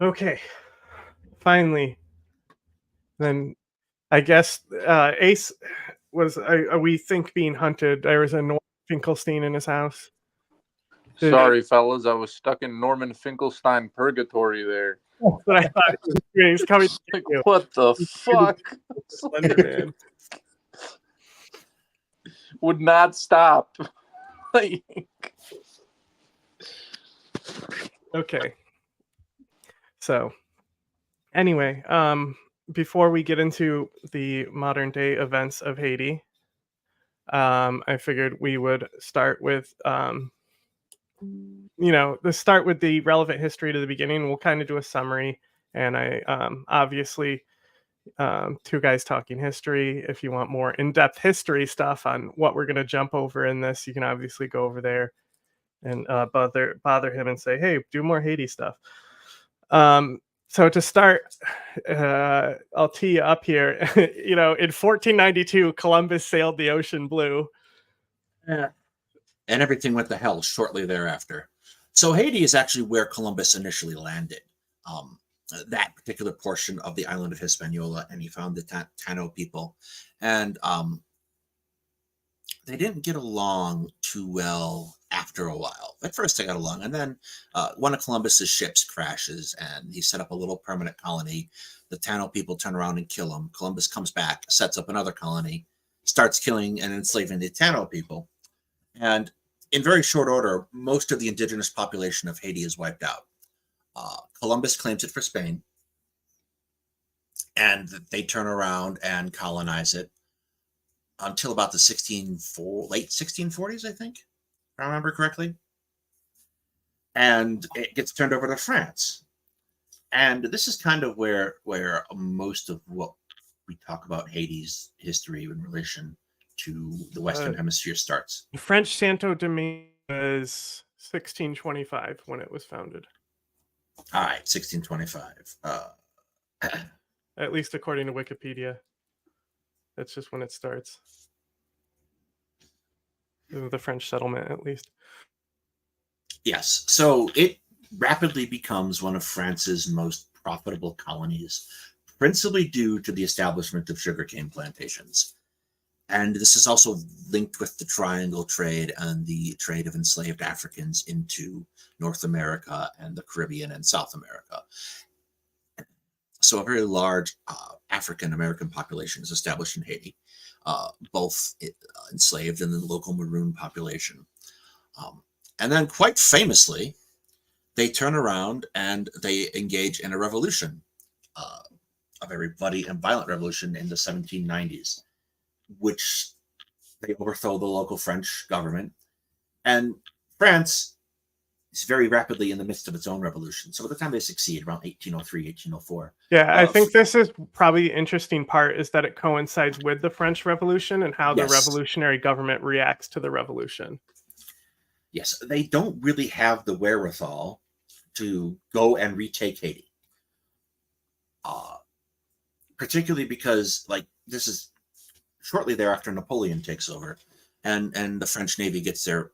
Okay, finally. Then I guess Ace was, we think, being hunted. There was a Norman Finkelstein in his house. Sorry, fellas, I was stuck in Norman Finkelstein purgatory there. But I thought he was doing. He's coming to Like, get you. what the He's fuck? Slender Man. Would not stop. Like, Okay. So, anyway, before we get into the modern day events of Haiti, I figured we would start with, let's start with the relevant history to the beginning. We'll kind of do a summary, and I obviously, two guys talking history. If you want more in-depth history stuff on what we're going to jump over in this, you can obviously go over there and bother him and say, hey, do more Haiti stuff. So to start, I'll tee you up here. In 1492, Columbus sailed the ocean blue. Yeah. And everything went to hell shortly thereafter. So Haiti is actually where Columbus initially landed, that particular portion of the island of Hispaniola, and he found the Tano people. And they didn't get along too well after a while. At first they got along, and then one of Columbus's ships crashes, and he set up a little permanent colony. The Tano people turn around and kill him. Columbus comes back, sets up another colony, starts killing and enslaving the Tano people. And in very short order, most of the indigenous population of Haiti is wiped out. Columbus claims it for Spain, and they turn around and colonize it until about the late 1640s, I think, if I remember correctly. And it gets turned over to France. And this is kind of where most of what we talk about Haiti's history in relation to the Western Hemisphere starts. French Santo Domingue was 1625 when it was founded. All right, 1625. At least according to Wikipedia. That's just when it starts. The French settlement, at least. Yes. So it rapidly becomes one of France's most profitable colonies, principally due to the establishment of sugarcane plantations. And this is also linked with the triangle trade and the trade of enslaved Africans into North America and the Caribbean and South America. So a very large African-American population is established in Haiti, both enslaved and the local maroon population. And then quite famously, they turn around and they engage in a revolution, a very bloody and violent revolution in the 1790s, which they overthrow the local French government. And France is very rapidly in the midst of its own revolution. So by the time they succeed, around 1803, 1804. Yeah, I think this is probably the interesting part, is that it coincides with the French Revolution and how the revolutionary government reacts to the revolution. Yes, they don't really have the wherewithal to go and retake Haiti. Particularly because, this is shortly thereafter Napoleon takes over, and the French Navy gets their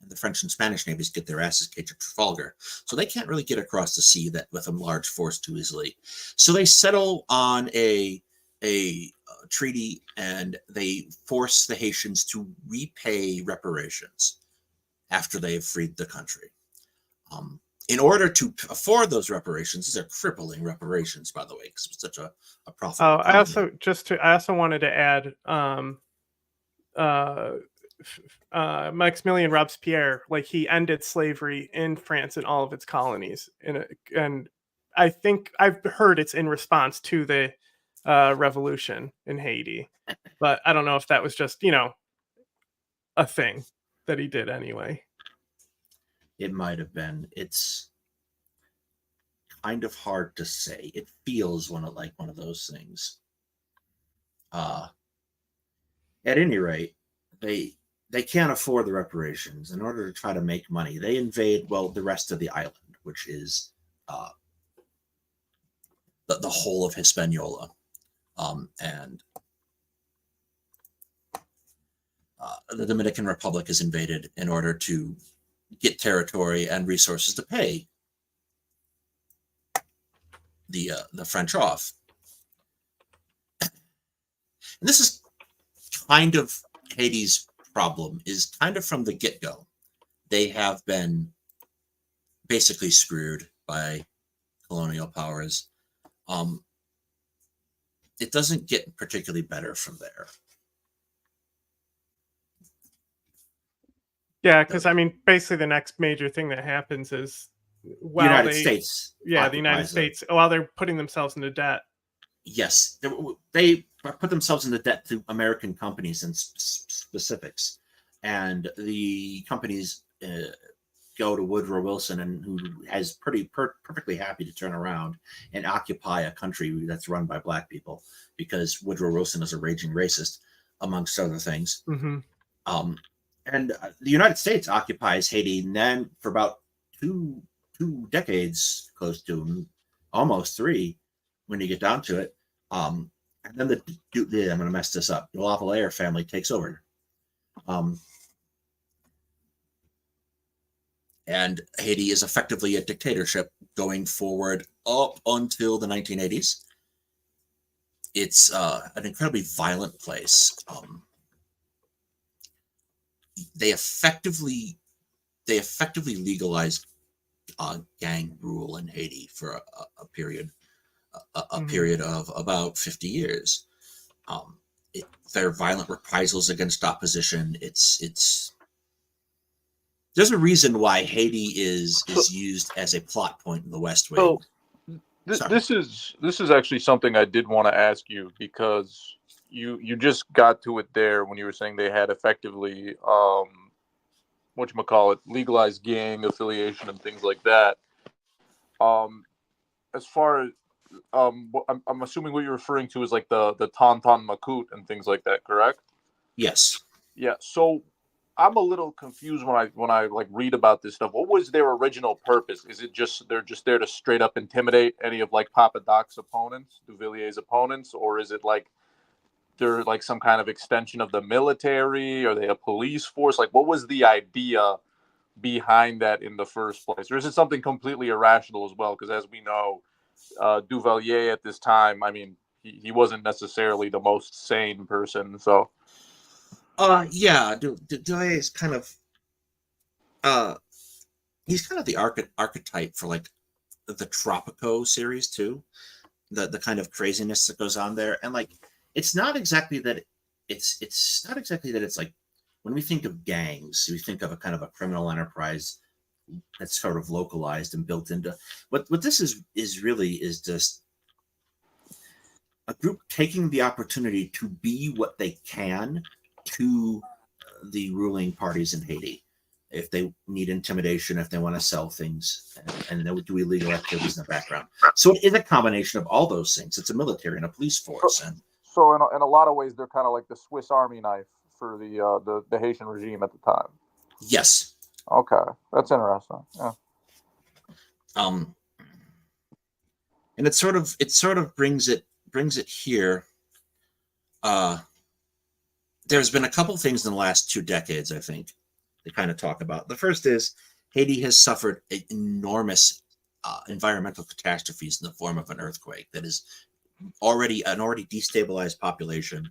the French and Spanish navies get their asses kicked at Trafalgar, so they can't really get across the sea with a large force too easily. So they settle on a treaty, and they force the Haitians to repay reparations after they have freed the country. In order to afford those reparations, these are crippling reparations, by the way, because it's such a profitable. I also wanted to add, Maximilien Robespierre, he ended slavery in France and all of its colonies, and I think I've heard it's in response to the revolution in Haiti, but I don't know if that was just a thing that he did anyway. It might have been. It's kind of hard to say. It feels one of those things. At any rate, they can't afford the reparations. In order to try to make money, they invade the rest of the island, which is the whole of Hispaniola, and the Dominican Republic is invaded in order to get territory and resources to pay the French off. And this is kind of Haiti's problem, is kind of from the get-go. They have been basically screwed by colonial powers. It doesn't get particularly better from there. Yeah, because I mean, basically, the next major thing that happens is The United States. yeah, the United occupies it. States, while they're putting themselves into debt. Yes, they put themselves into debt to American companies and specifics, and the companies go to Woodrow Wilson, and who has perfectly happy to turn around and occupy a country that's run by black people, because Woodrow Wilson is a raging racist, amongst other things. Mm-hmm. And the United States occupies Haiti, and then for about two decades, close to almost 3, when you get down to it. And then I'm going to mess this up. The Lavalier family takes over. And Haiti is effectively a dictatorship going forward up until the 1980s. It's an incredibly violent place. They effectively legalized gang rule in Haiti for a period of about 50 years. There are violent reprisals against opposition. It's there's a reason why Haiti is used as a plot point in the West Wing. So this is actually something I did want to ask you, because you just got to it there when you were saying they had effectively legalized gang affiliation and things like that. As far as I'm assuming what you're referring to is like the Tonton Macoute and things like that, correct? Yes. Yeah. So I'm a little confused when I like read about this stuff. What was their original purpose? Is it just they're just there to straight up intimidate any of like Papa Doc's opponents, Duvillier's opponents, or is it like they're like some kind of extension of the military? Are they a police force? Like, what was the idea behind that in the first place? Or is it something completely irrational as well? Because as we know, Duvalier at this time, I mean, he wasn't necessarily the most sane person. So, yeah, Duvalier is kind of, he's kind of the archetype for like the Tropico series too, the kind of craziness that goes on there, and like it's not exactly that it's not exactly that it's like, when we think of gangs, we think of a kind of a criminal enterprise that's sort of localized and built into what this is really just a group taking the opportunity to be what they can to the ruling parties in Haiti. If they need intimidation, if they want to sell things, and then do illegal activities in the background. So it is a combination of all those things. It's a military and a police force. So in a lot of ways, they're kind of like the Swiss Army knife for the Haitian regime at the time. Yes. Okay, that's interesting. Yeah. And it sort of brings it here. There's been a couple things in the last 2 decades, I think, they kind of talk about. The first is Haiti has suffered enormous environmental catastrophes in the form of an earthquake that is an already destabilized population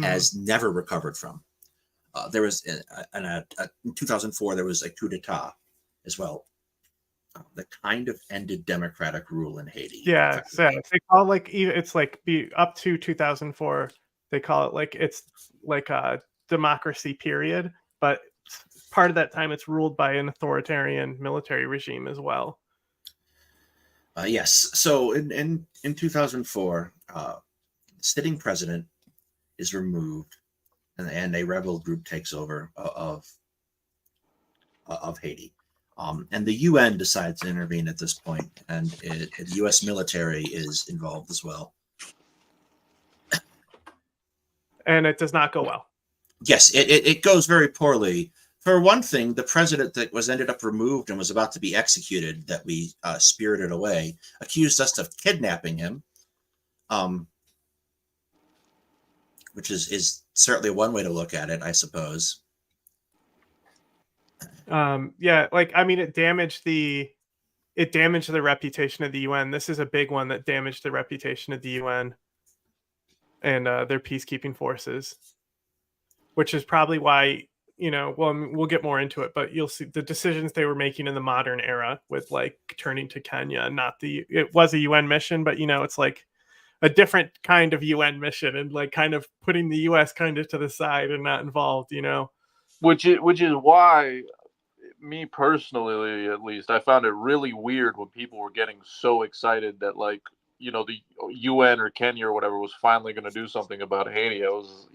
has never recovered from. There was in 2004 there was a coup d'etat as well, that kind of ended democratic rule in Haiti. Yeah, so they call it's like up to 2004. They call it like it's like a democracy period, but part of that time it's ruled by an authoritarian military regime as well. Yes. So in 2004, sitting president is removed, and a rebel group takes over of Haiti. And the UN decides to intervene at this point, and the U.S. military is involved as well. And it does not go well. Yes, it goes very poorly. For one thing, the president that was ended up removed and was about to be executed, that we spirited away, accused us of kidnapping him, which is certainly one way to look at it, I suppose. Yeah, like I mean, it damaged the it damaged the reputation of the UN. This is a big one that damaged the reputation of the UN and their peacekeeping forces, which is probably why, well, I mean, we'll get more into it, but you'll see the decisions they were making in the modern era with like turning to Kenya. It was a UN mission, but it's like a different kind of UN mission, and like kind of putting the US kind of to the side and not involved, Which is why, me personally, at least, I found it really weird when people were getting so excited that like, the UN or Kenya or whatever was finally going to do something about Haiti. I was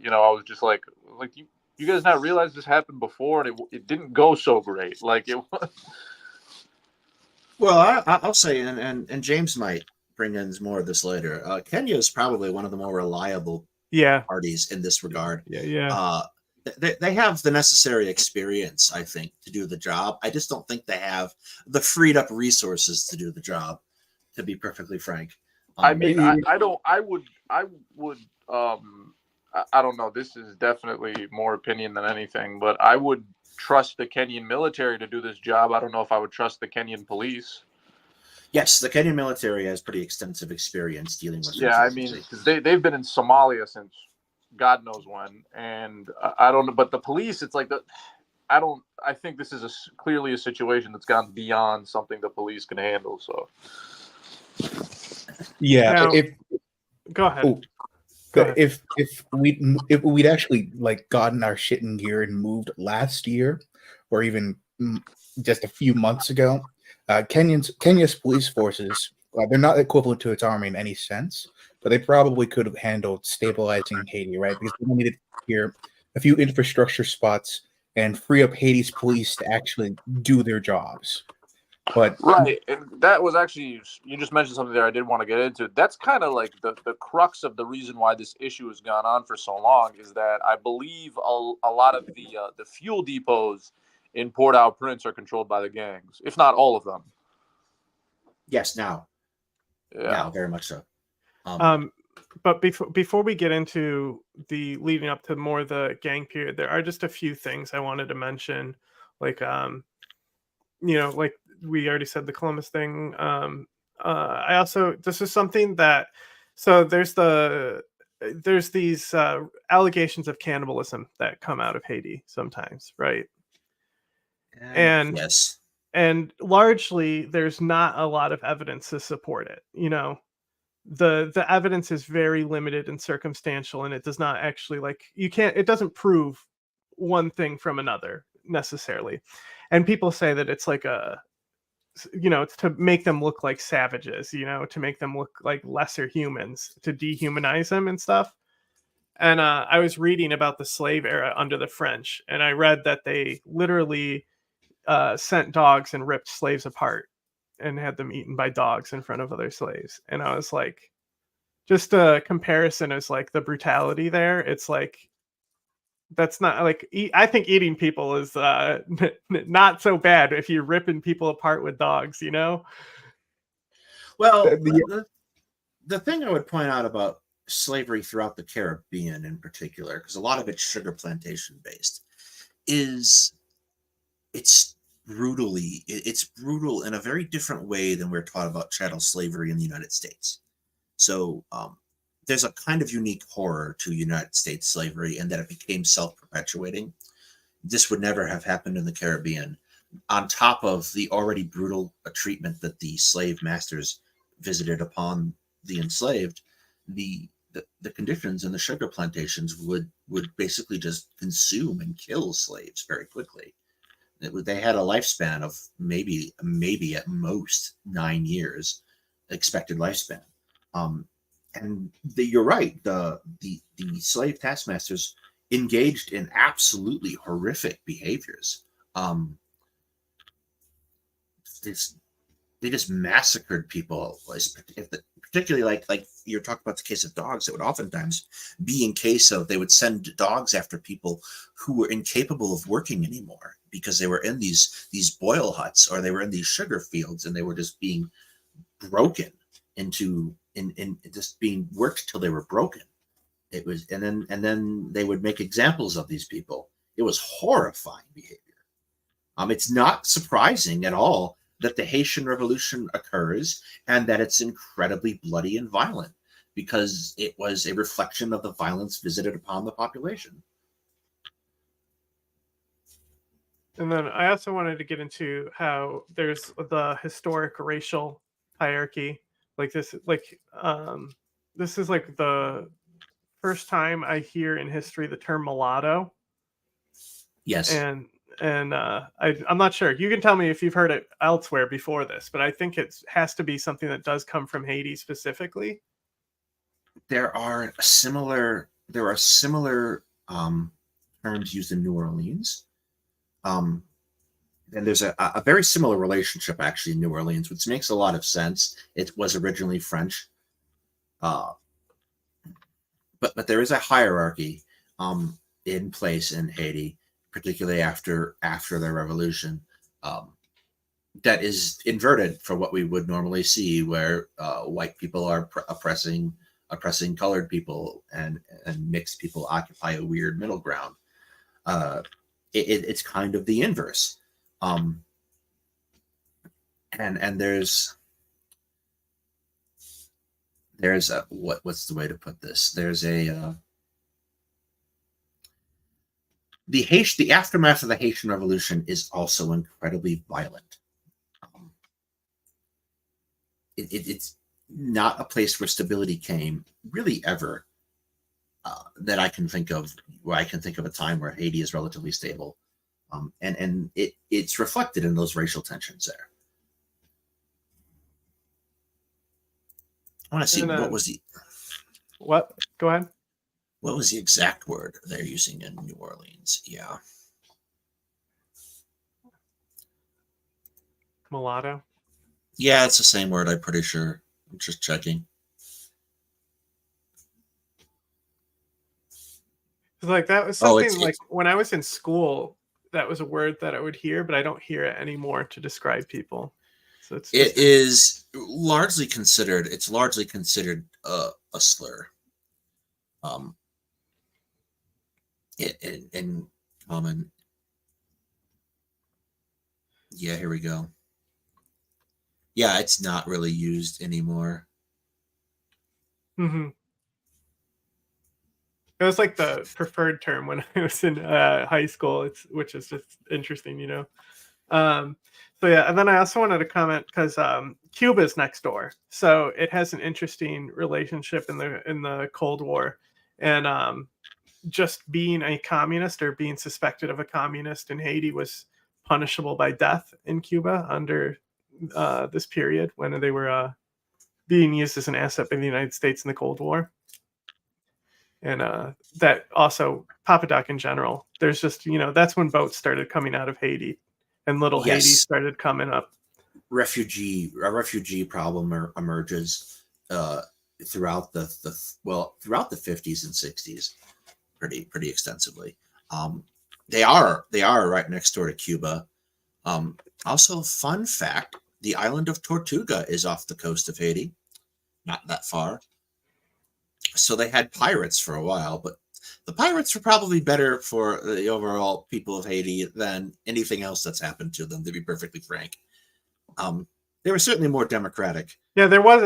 just like you guys not realize this happened before, and it didn't go so great. Like it was. Well, I'll say, and James might bring in more of this later. Kenya is probably one of the more reliable parties in this regard. Yeah. They have the necessary experience, I think, to do the job. I just don't think they have the freed up resources to do the job, to be perfectly frank. I mean, I don't know. This is definitely more opinion than anything, but I would trust the Kenyan military to do this job. I don't know if I would trust the Kenyan police. Yes, the Kenyan military has pretty extensive experience dealing with. Yeah, I mean, they've been in Somalia since God knows when, and I don't know. But the police, it's like I think this is clearly a situation that's gone beyond something the police can handle. So. Yeah. Now, go ahead. Oh, if we'd actually like gotten our shit in gear and moved last year, or even just a few months ago, Kenya's police forces, they're not equivalent to its army in any sense, but they probably could have handled stabilizing Haiti, right? Because they needed here a few infrastructure spots and free up Haiti's police to actually do their jobs. But right, and that was actually, you just mentioned something there I did want to get into. That's kind of like the crux of the reason why this issue has gone on for so long, is that I believe a lot of the fuel depots in Port-au-Prince are controlled by the gangs, if not all of them. Yes, now very much so. But before we get into the leading up to more the gang period, there are just a few things I wanted to mention, like like we already said, the Columbus thing. I also, this is something that, so there's these allegations of cannibalism that come out of Haiti sometimes, right? And yes, and largely there's not a lot of evidence to support it. The evidence is very limited and circumstantial, and it does not actually, like, it doesn't prove one thing from another necessarily. And people say that it's like it's to make them look like savages, to make them look like lesser humans, to dehumanize them and stuff. And I was reading about the slave era under the French, and I read that they literally sent dogs and ripped slaves apart and had them eaten by dogs in front of other slaves. And I was like, just a comparison is like the brutality there. It's like, that's not like, I think eating people is not so bad if you're ripping people apart with dogs, Well, the thing I would point out about slavery throughout the Caribbean in particular, because a lot of it's sugar plantation based, is it's brutal in a very different way than we're taught about chattel slavery in the United States. So there's a kind of unique horror to United States slavery in that it became self-perpetuating. This would never have happened in the Caribbean. On top of the already brutal treatment that the slave masters visited upon the enslaved, the conditions in the sugar plantations would basically just consume and kill slaves very quickly. They had a lifespan of maybe at most 9 years expected lifespan. And you're right. The slave taskmasters engaged in absolutely horrific behaviors. They just massacred people. Particularly like you're talking about the case of dogs, it would oftentimes be in case of, they would send dogs after people who were incapable of working anymore because they were in these boil huts, or they were in these sugar fields, and they were just being broken into in just being worked till they were broken. It was, and then they would make examples of these people. It was horrifying behavior. It's not surprising at all that the Haitian Revolution occurs and that it's incredibly bloody and violent because it was a reflection of the violence visited upon the population. And then I also wanted to get into how there's the historic racial hierarchy. Like this, this is like the first time I hear in history the term mulatto. Yes. And I'm not sure. You can tell me if you've heard it elsewhere before this, but I think it has to be something that does come from Haiti specifically. There are similar terms used in New Orleans. And there's a very similar relationship actually in New Orleans, which makes a lot of sense. It was originally French, but there is a hierarchy in place in Haiti, particularly after their revolution, that is inverted from what we would normally see, where white people are oppressing colored people and mixed people occupy a weird middle ground. It's kind of the inverse. And there's a what's the way to put this? There's a the aftermath of the Haitian Revolution is also incredibly violent. It's not a place where stability came really ever, that I can think of, where I can think of a time where Haiti is relatively stable. And it's reflected in those racial tensions there. I want to see what was the what? Go ahead. What was the exact word they're using in New Orleans? Yeah, Mulatto. yeah, it's the same word. I'm pretty sure. I'm just checking. Like that was something like when I was in school, that was a word that I would hear, but I don't hear it anymore to describe people. So it is largely considered. It's largely considered a slur. In common. Yeah, here we go. Yeah, it's not really used anymore. Mm-hmm. It was like the preferred term when I was in high school. Which is just interesting, you know. So yeah, and then I also wanted to comment because Cuba is next door, so it has an interesting relationship in the Cold War, and just being a communist or being suspected of a communist in Haiti was punishable by death in Cuba under this period when they were being used as an asset by the United States in the Cold War. And that also, Papa Doc in general, there's just, you know, that's when boats started coming out of Haiti and little Haiti started coming up. A refugee problem emerges throughout the 50s and 60s pretty extensively. They are right next door to Cuba. Also, fun fact, the island of Tortuga is off the coast of Haiti, not that far. So they had pirates for a while, but the pirates were probably better for the overall people of Haiti than anything else that's happened to them, to be perfectly frank. They were certainly more democratic. Yeah, there was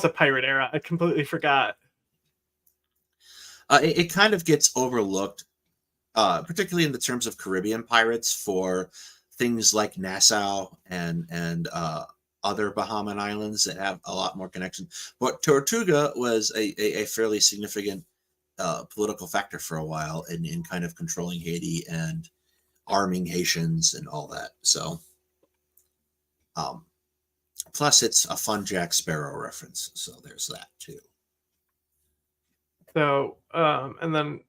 a pirate era. I completely forgot. It kind of gets overlooked, particularly in the terms of Caribbean pirates, for things like Nassau and other Bahamian islands that have a lot more connection. But Tortuga was a fairly significant political factor for a while in kind of controlling Haiti and arming Haitians and all that. So, plus it's a fun Jack Sparrow reference, so there's that too. So, and then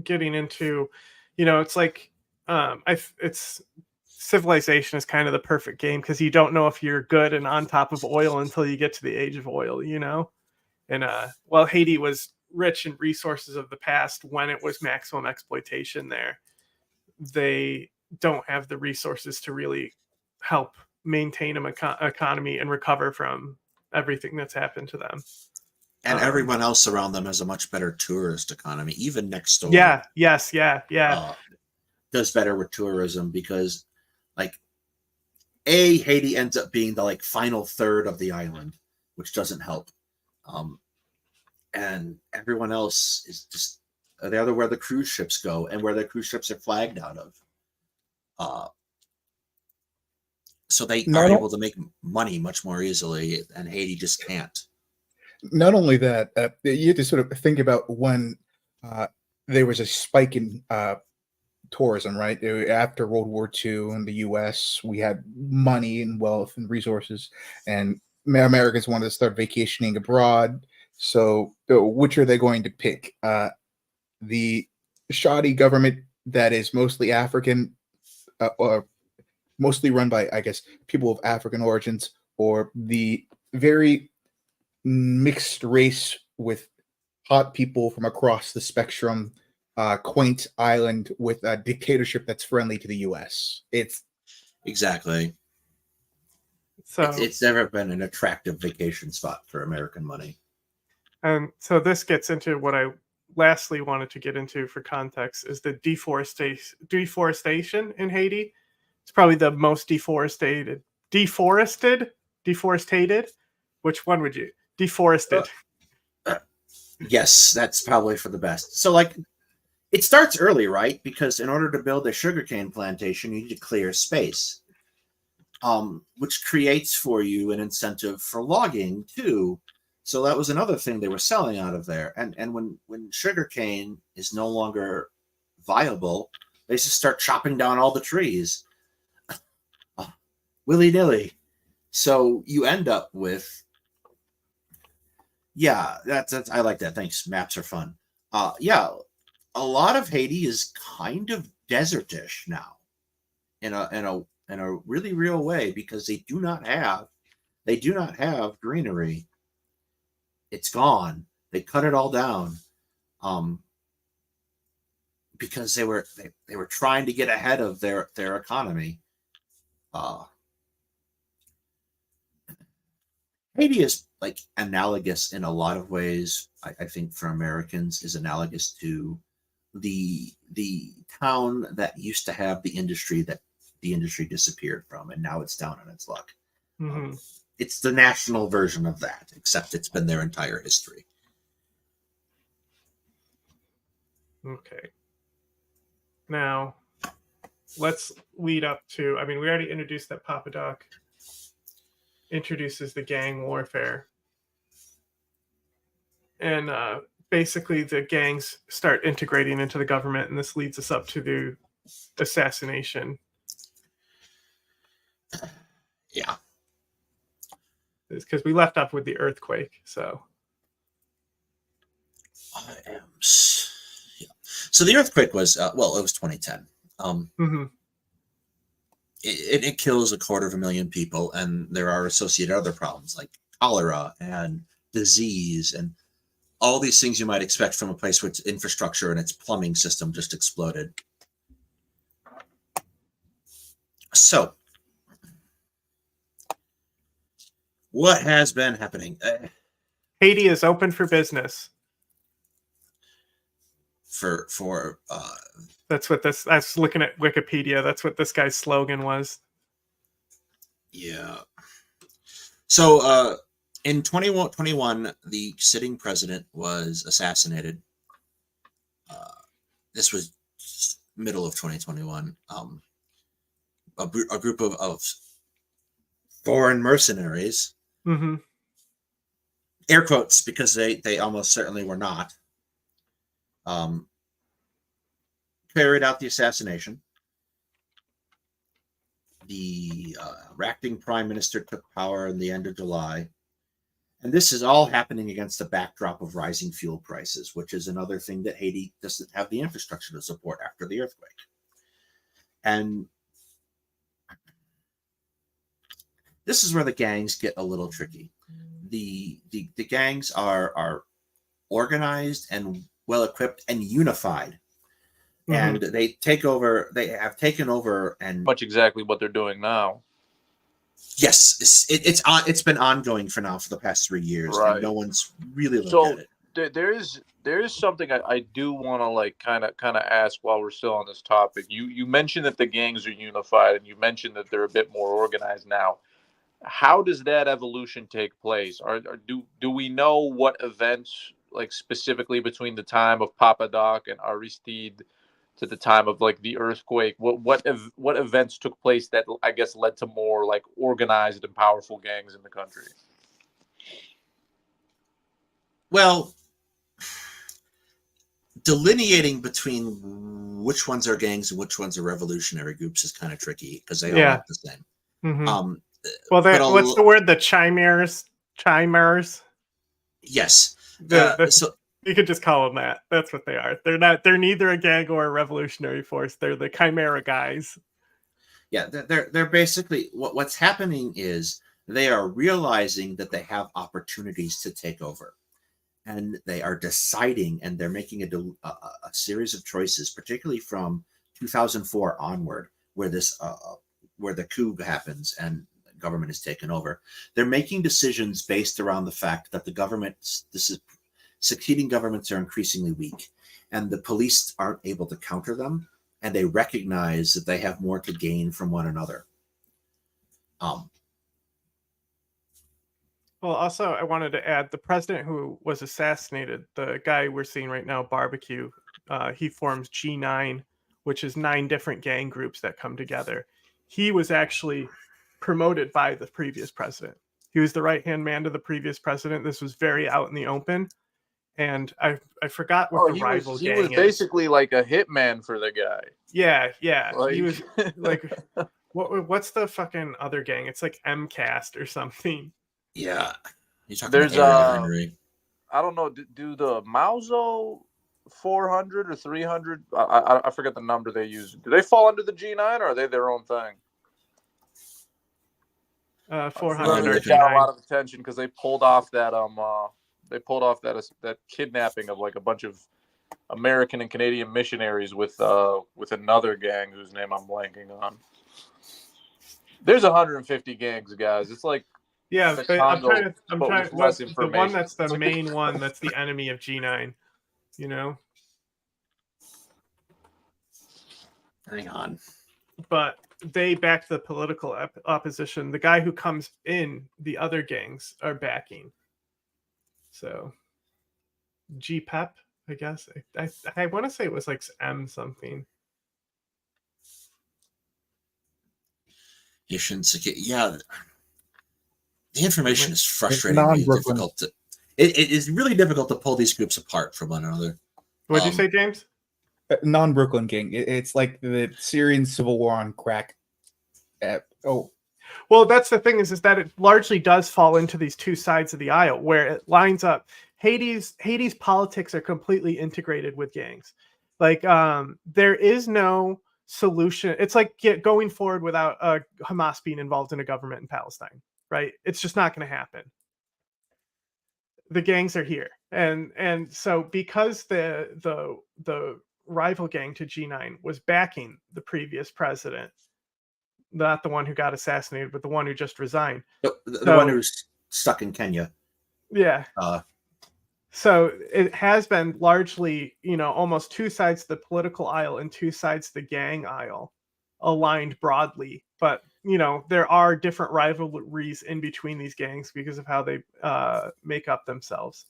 getting into, you know, it's like, it's civilization is kind of the perfect game because you don't know if you're good and on top of oil until you get to the age of oil, you know? And while Haiti was rich in resources of the past when it was maximum exploitation there, they don't have the resources to really help maintain an economy and recover from everything that's happened to them. And everyone else around them has a much better tourist economy, even next door. Yeah, does better with tourism because, like, Haiti ends up being the like final third of the island, which doesn't help. And everyone else is just they're where the cruise ships go and where the cruise ships are flagged out of. So they are able to make money much more easily, and Haiti just can't. Not only that, you have to sort of think about when there was a spike in tourism, right? After World War II in the U.S., we had money and wealth and resources, and Americans wanted to start vacationing abroad. So, which are they going to pick? The shoddy government that is mostly African, or mostly run by, I guess, people of African origins, or the very mixed race with hot people from across the spectrum, quaint island with a dictatorship that's friendly to the U.S. It's exactly. So it's never been an attractive vacation spot for American money. And so this gets into what I lastly wanted to get into for context is the deforestation in Haiti. It's probably the most deforested. Which one would you? Deforested. Yes, that's probably for the best. So like it starts early, right? Because in order to build a sugarcane plantation, you need to clear space. Which creates for you an incentive for logging too. So that was another thing they were selling out of there. And when sugarcane is no longer viable, they just start chopping down all the trees. Willy-nilly. So you end up with, yeah, that's I like that. Thanks. Maps are fun. Yeah, a lot of Haiti is kind of desertish now, in a really real way, because they do not have greenery. It's gone. They cut it all down, because they were trying to get ahead of their economy. Haiti is like analogous in a lot of ways. I think for Americans is analogous to the town that used to have the industry that the industry disappeared from, and now it's down on its luck. Mm-hmm. It's the national version of that, except it's been their entire history. Okay. Now, let's lead up to, I mean, we already introduced that Papa Doc introduces the gang warfare. And basically the gangs start integrating into the government, and this leads us up to the assassination. Yeah. Because we left off with the earthquake, so. Yeah. So the earthquake was, it was 2010. It kills 250,000 people, and there are associated other problems like cholera and disease and all these things you might expect from a place where its infrastructure and its plumbing system just exploded. So, what has been happening? Haiti is open for business. That's what this. I was looking at Wikipedia. That's what this guy's slogan was. Yeah. So in 2021, the sitting president was assassinated. This was middle of 2021. A group of foreign mercenaries, air quotes, because they almost certainly were not, carried out the assassination. The acting prime minister took power in the end of July. And this is all happening against the backdrop of rising fuel prices, which is another thing that Haiti doesn't have the infrastructure to support after the earthquake. And this is where the gangs get a little tricky. The gangs are organized and well-equipped and unified. And they have taken over, and much exactly what they're doing now. Yes, it's been ongoing for the past 3 years, right. And no one's really looked at it. there is something I do want to like kind of ask while we're still on this topic. You mentioned that the gangs are unified, and you mentioned that they're a bit more organized now. How does that evolution take place? Do we know what events, like specifically between the time of Papa Doc and Aristide to the time of like the earthquake? What events took place that I guess led to more like organized and powerful gangs in the country? Well, delineating between which ones are gangs and which ones are revolutionary groups is kind of tricky because they all Yeah. act the same. Mhm. But what's the word? The chimers. Yes. The So you could just call them that. That's what they are. They're neither a gang or a revolutionary force. They're the chimera guys. yeah, they're basically what's happening is they are realizing that they have opportunities to take over, and they are deciding, and they're making a series of choices, particularly from 2004 onward, where where the coup happens and government is taken over. They're making decisions based around the fact that succeeding governments are increasingly weak, and the police aren't able to counter them, and they recognize that they have more to gain from one another. Well, also, I wanted to add the president who was assassinated, the guy we're seeing right now, Barbecue, he forms G9, which is 9 different gang groups that come together. He was actually promoted by the previous president. He was the right-hand man to the previous president. This was very out in the open. And I forgot what the rival gang is. He was basically like a hitman for the guy. Yeah. Like... He was like, what's the fucking other gang? It's like MCAST or something. Yeah, there's I don't know. Do the Mauzo 400 or 300? I forget the number they use. Do they fall under the G9 or are they their own thing? 400 they got a lot of attention because they pulled off that that kidnapping of like a bunch of American and Canadian missionaries with another gang whose name I'm blanking on. There's 150 gangs, guys. It's like yeah, but I'm trying. What's the one that's the like main one that's the enemy of G9? You know. Hang on. But they back the political opposition. The guy who comes in, the other gangs are backing. So, GPEP, I guess. I want to say it was like M something. Yeah. The information is frustratingly difficult to. It is really difficult to pull these groups apart from one another. What did you say, James? Non-Brooklyn gang. It's like the Syrian civil war on crack. Well, that's the thing is that it largely does fall into these two sides of the aisle where it lines up. Haiti's politics are completely integrated with gangs. Like, there is no solution. It's like going forward without Hamas being involved in a government in Palestine, right? It's just not going to happen. The gangs are here, and so because the rival gang to G9 was backing the previous president, not the one who got assassinated, but the one who just resigned. The one who's stuck in Kenya. Yeah. So it has been largely, almost two sides of the political aisle and two sides of the gang aisle aligned broadly. But, there are different rivalries in between these gangs because of how they make up themselves.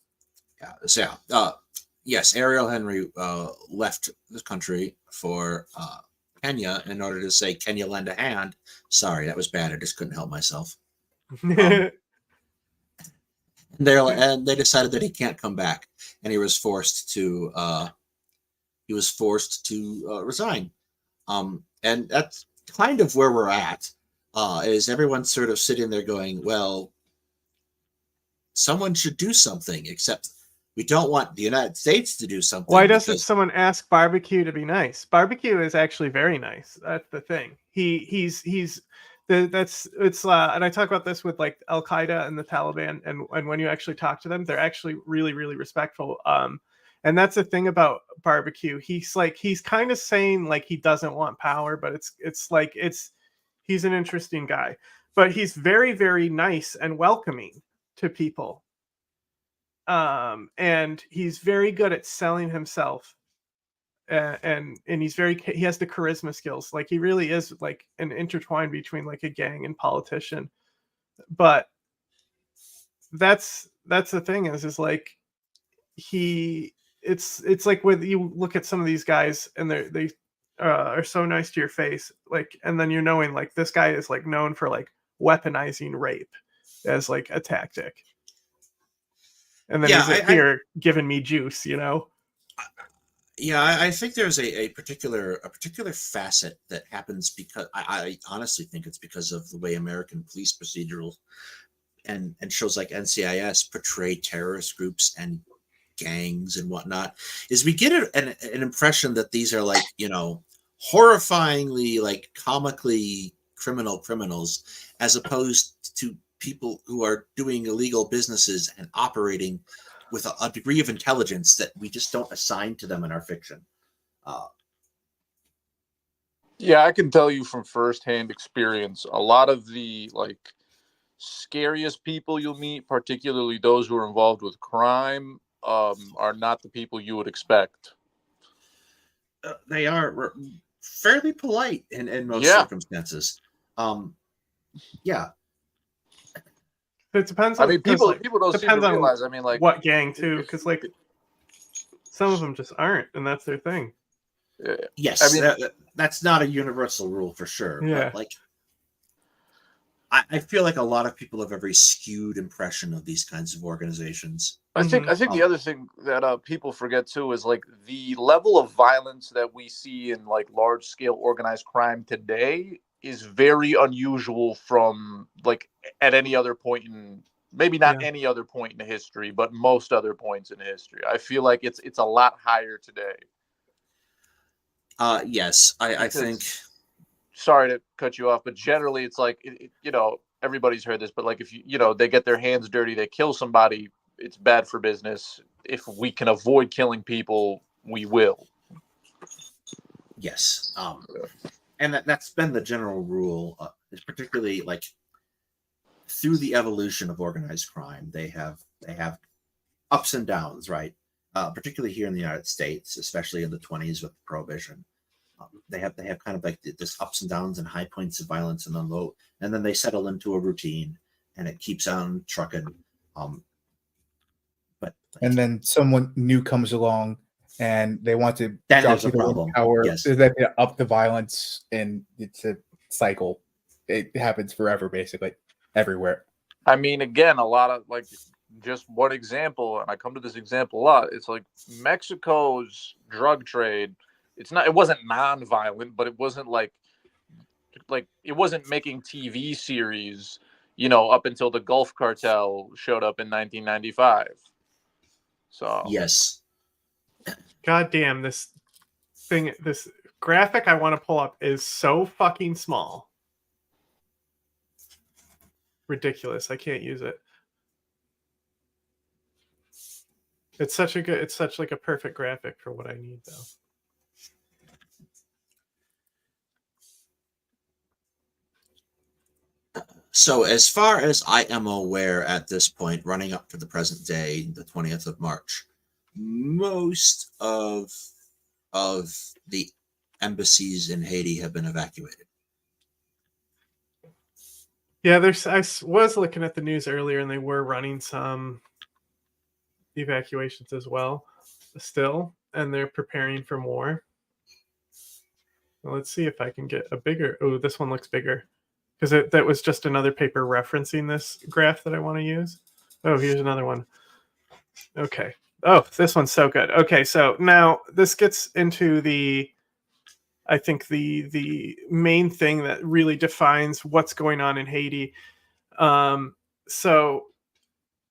Yes, Ariel Henry left the country for Kenya in order to say, "Can you lend a hand?" Sorry, that was bad. I just couldn't help myself. And they decided that he can't come back, and he was forced to resign. And that's kind of where we're at. Is everyone sort of sitting there going, "Well, someone should do something," except we don't want the United States to do something. Why doesn't someone ask Barbecue to be nice? Barbecue is actually very nice. That's the thing. And I talk about this with like Al Qaeda and the Taliban, and when you actually talk to them, they're actually really, really respectful. And that's the thing about Barbecue. He's kind of saying like he doesn't want power, but he's an interesting guy. But he's very, very nice and welcoming to people. and he's very good at selling himself, and he has the charisma skills. Like he really is like an intertwine between like a gang and politician. But that's the thing is like it's like when you look at some of these guys and they are so nice to your face, like, and then you're knowing like this guy is like known for like weaponizing rape as like a tactic, and then Yeah, he's here giving me juice, you know. Yeah, I think there's a particular facet that happens because I honestly think it's because of the way American police procedurals and shows like NCIS portray terrorist groups and gangs and whatnot, is we get an impression that these are like, you know, horrifyingly like comically criminals, as opposed to people who are doing illegal businesses and operating with a degree of intelligence that we just don't assign to them in our fiction. Yeah, I can tell you from firsthand experience, a lot of the like scariest people you'll meet, particularly those who are involved with crime, are not the people you would expect. They are fairly polite in most circumstances. Yeah. It depends. I mean, people like, don't seem to realize. I mean, like what gang too, because like some of them just aren't, and that's their thing. Yes, I mean that's not a universal rule for sure. Yeah. But like, I feel like a lot of people have a very skewed impression of these kinds of organizations. I think the other thing that people forget too is like the level of violence that we see in like large scale organized crime today is very unusual from like at any other point in, maybe not any other point in history, but most other points in history. I feel like it's a lot higher today. Yes, I think. Sorry to cut you off, but generally it's like, you know, everybody's heard this, but like if you know, they get their hands dirty, they kill somebody, it's bad for business. If we can avoid killing people, we will. Yes. And that's been the general rule, is particularly like through the evolution of organized crime. They have ups and downs, right? Particularly here in the United States, especially in the 1920s with Prohibition. They have kind of like this ups and downs and high points of violence and then low, and then they settle into a routine and it keeps on trucking. And then someone new comes along and they want to drop the power, so that they up the violence, and it's a cycle. It happens forever, basically, everywhere. I mean, again, a lot of like, just one example, and I come to this example a lot. It's like Mexico's drug trade. It wasn't non-violent, but it wasn't like it wasn't making TV series, you know, up until the Gulf Cartel showed up in 1995. So yes. God damn, this graphic I want to pull up is so fucking small. Ridiculous. I can't use it. It's such like a perfect graphic for what I need though. So as far as I am aware at this point, running up to the present day, the 20th of March, most of the embassies in Haiti have been evacuated. Yeah, I was looking at the news earlier, and they were running some evacuations as well, still, and they're preparing for more. Well, let's see if I can get a bigger. Oh, this one looks bigger, because that was just another paper referencing this graph that I want to use. Oh, here's another one. Okay. Oh, this one's so good. Okay, so now this gets into I think the main thing that really defines what's going on in Haiti. So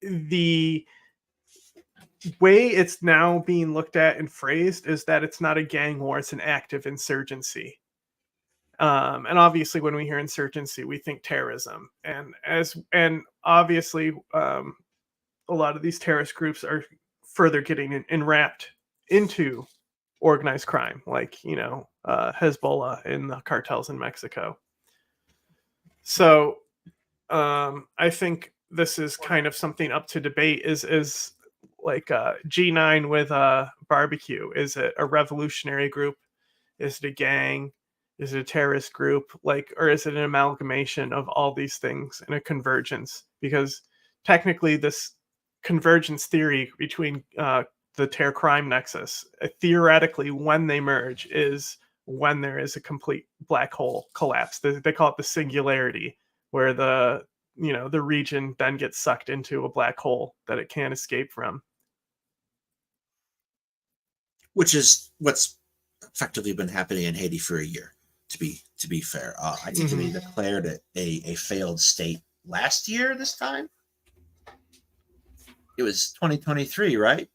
the way it's now being looked at and phrased is that it's not a gang war, it's an active insurgency. And obviously when we hear insurgency, we think terrorism. And obviously a lot of these terrorist groups are further getting enwrapped into organized crime, like, you know, Hezbollah and the cartels in Mexico. So I think this is kind of something up to debate, is like G9 with barbecue? Is it a revolutionary group? Is it a gang? Is it a terrorist group? Like, or is it an amalgamation of all these things in a convergence? Because technically, this convergence theory between the terror crime nexus, theoretically, when they merge, is when there is a complete black hole collapse. They call it the singularity, where the region then gets sucked into a black hole that it can't escape from. Which is what's effectively been happening in Haiti for a year. To be fair, I think they declared it a failed state last year. This time, it was 2023, right?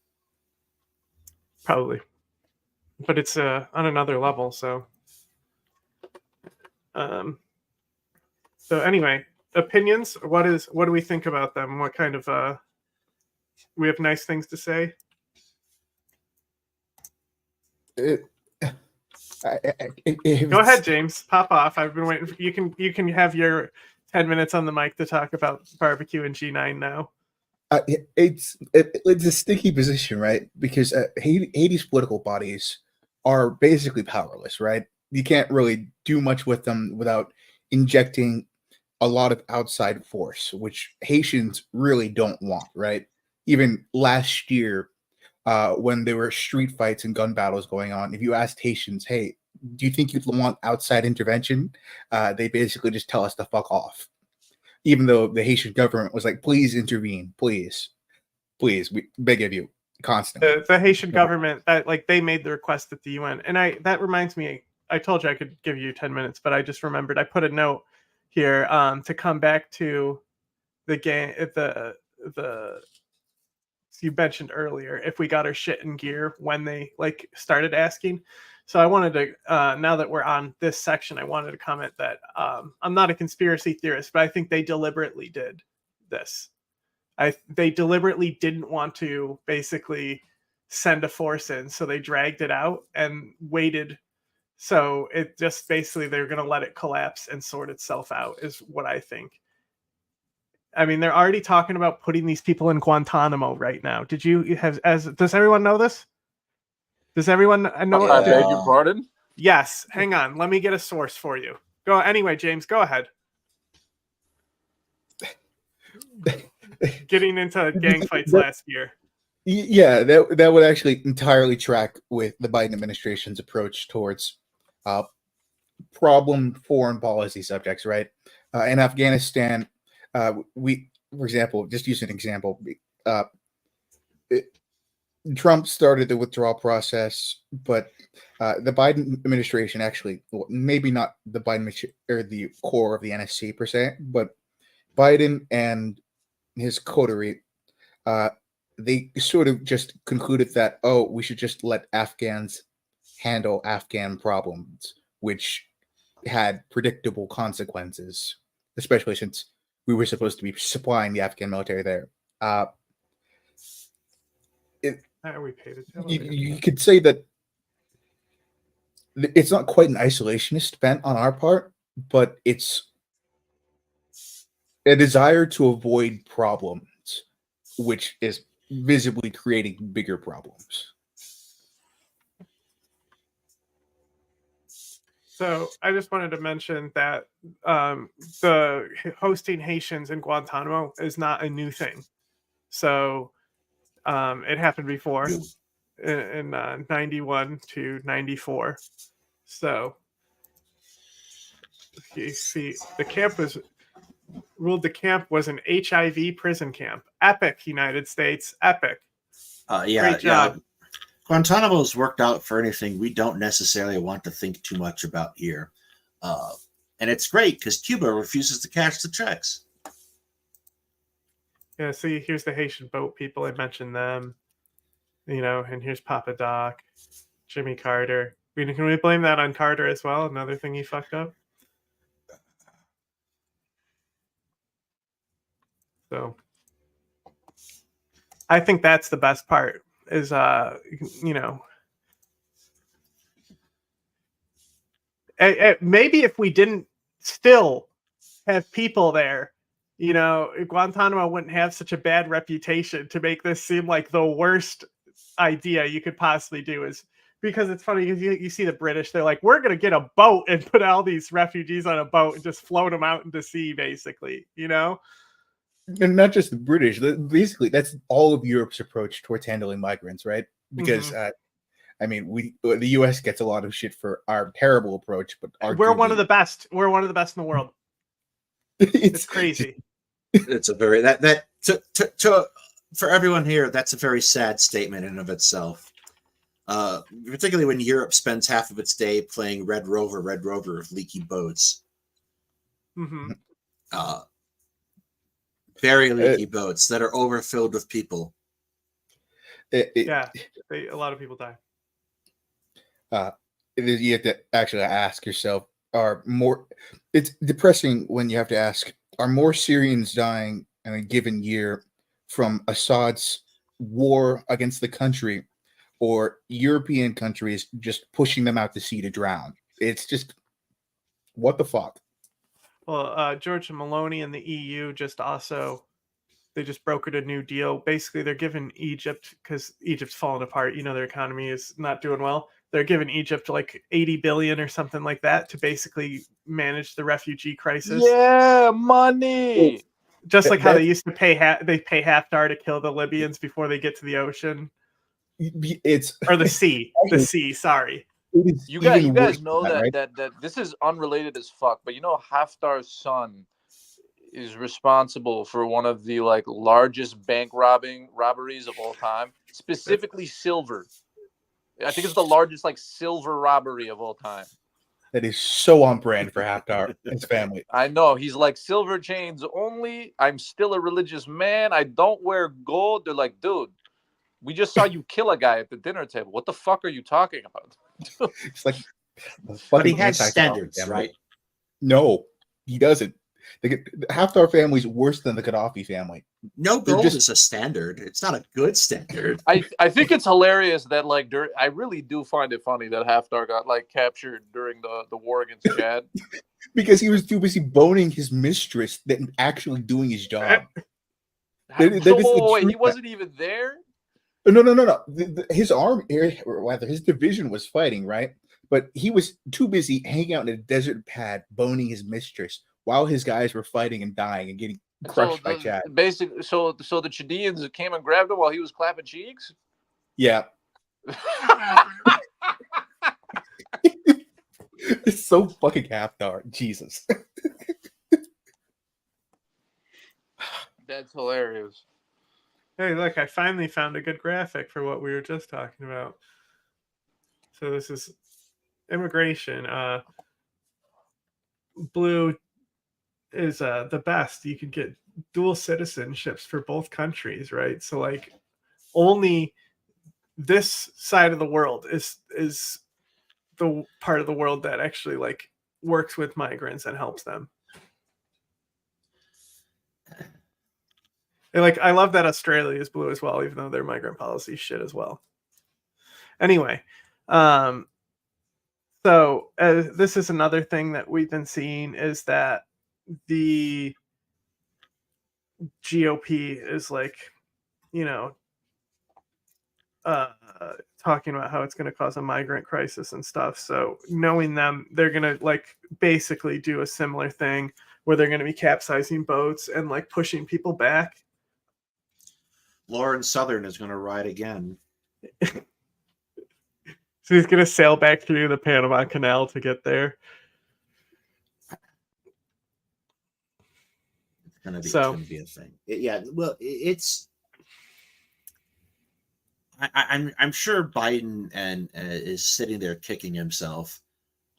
Probably, but it's on another level. So anyway, opinions. What do we think about them? What kind of we have nice things to say? Go ahead, James. Pop off. I've been waiting. You can have your 10 minutes on the mic to talk about barbecue and G9 now. It's a sticky position, right? Because Haiti's political bodies are basically powerless, right? You can't really do much with them without injecting a lot of outside force, which Haitians really don't want, right? Even last year, when there were street fights and gun battles going on, if you asked Haitians, hey, do you think you'd want outside intervention? They basically just tell us to fuck off. Even though the Haitian government was like, please intervene, please, we beg of you, constantly. The Haitian government, they made the request at the UN. And that reminds me, I told you I could give you 10 minutes, but I just remembered I put a note here to come back to the game, the you mentioned earlier, if we got our shit in gear when they started asking. So I wanted to, now that we're on this section, I wanted to comment that I'm not a conspiracy theorist, but I think they deliberately did this. They deliberately didn't want to basically send a force in, so they dragged it out and waited. So it just basically they're going to let it collapse and sort itself out is what I think. I mean, they're already talking about putting these people in Guantanamo right now. Does everyone know this? Does everyone know? I beg your pardon? Yes. Hang on. Let me get a source for you. Go anyway, James. Go ahead. Getting into gang fights last year. Yeah, that would actually entirely track with the Biden administration's approach towards problem foreign policy subjects, right? In Afghanistan, for example, just use an example. Trump started the withdrawal process, but the Biden administration actually, maybe not the Biden or the core of the NSC per se, but Biden and his coterie, they sort of just concluded that, we should just let Afghans handle Afghan problems, which had predictable consequences, especially since we were supposed to be supplying the Afghan military there. We paid you could say that it's not quite an isolationist bent on our part, but it's a desire to avoid problems, which is visibly creating bigger problems. So I just wanted to mention that the hosting Haitians in Guantanamo is not a new thing. So it happened before in 91 to 94. So you see, the camp was an HIV prison camp. Epic, United States, epic. Great job. Guantanamo's worked out for anything we don't necessarily want to think too much about here. And it's great because Cuba refuses to cash the checks. Yeah, see, here's the Haitian boat people. I mentioned them. And here's Papa Doc, Jimmy Carter. Can we blame that on Carter as well? Another thing he fucked up? So I think that's the best part is, maybe if we didn't still have people there, you know, Guantanamo wouldn't have such a bad reputation to make this seem like the worst idea you could possibly do. Is because it's funny because you see the British, they're like, we're gonna get a boat and put all these refugees on a boat and just float them out into sea, basically, you know. And not just the British. Basically, that's all of Europe's approach towards handling migrants, right? Because I mean, the U.S. gets a lot of shit for our terrible approach, but We're one of the best. We're one of the best in the world. It's crazy. It's a very for everyone here, that's a very sad statement in of itself. Particularly when Europe spends half of its day playing Red Rover of leaky boats. Mm-hmm. Very leaky boats that are overfilled with people. A lot of people die. You have to actually ask yourself, it's depressing when you have to ask, are more Syrians dying in a given year from Assad's war against the country or European countries just pushing them out to sea to drown? It's just, what the fuck? Well, Giorgia Meloni and the EU just brokered a new deal. Basically, they're giving Egypt, because Egypt's falling apart, you know, their economy is not doing well. They're giving Egypt like 80 billion or something like that to basically manage the refugee crisis. Yeah, money. Just like how they used to pay Haftar to kill the Libyans before they get to the ocean. Or the sea. The sea, sorry. You guys know that this is unrelated as fuck, but you know Haftar's son is responsible for one of the like largest bank robberies of all time, specifically silver. I think it's the largest like silver robbery of all time. That is so on brand for Haftar and his family. I know. He's like, silver chains only. I'm still a religious man. I don't wear gold. They're like, dude, we just saw you kill a guy at the dinner table. What the fuck are you talking about? It's like, but he has standards, right? No, he doesn't. The Haftar family is worse than the Gaddafi family. No gold is a standard. It's not a good standard. I think it's hilarious that like I really do find it funny that Haftar got like captured during the war against Chad because he was too busy boning his mistress than actually doing his job. Wait, he wasn't even there. No. His army, or rather, his division was fighting, right? But he was too busy hanging out in a desert pad boning his mistress while his guys were fighting and dying and getting crushed by Chad. Basically, so the Chaldeans came and grabbed him while he was clapping cheeks? Yeah. It's so fucking Haftar. Jesus. That's hilarious. Hey, look, I finally found a good graphic for what we were just talking about. So this is immigration. Blue is the best. You could get dual citizenships for both countries, right? So like only this side of the world is the part of the world that actually like works with migrants and helps them. And like I love that Australia is blue as well, even though their migrant policy is shit as well. Anyway, so this is another thing that we've been seeing is that the GOP is like, you know, talking about how it's going to cause a migrant crisis and stuff. So knowing them, they're going to like basically do a similar thing where they're going to be capsizing boats and like pushing people back. Lauren Southern is going to ride again. So he's going to sail back through the Panama Canal to get there. It's going to be a thing. I'm sure Biden is sitting there kicking himself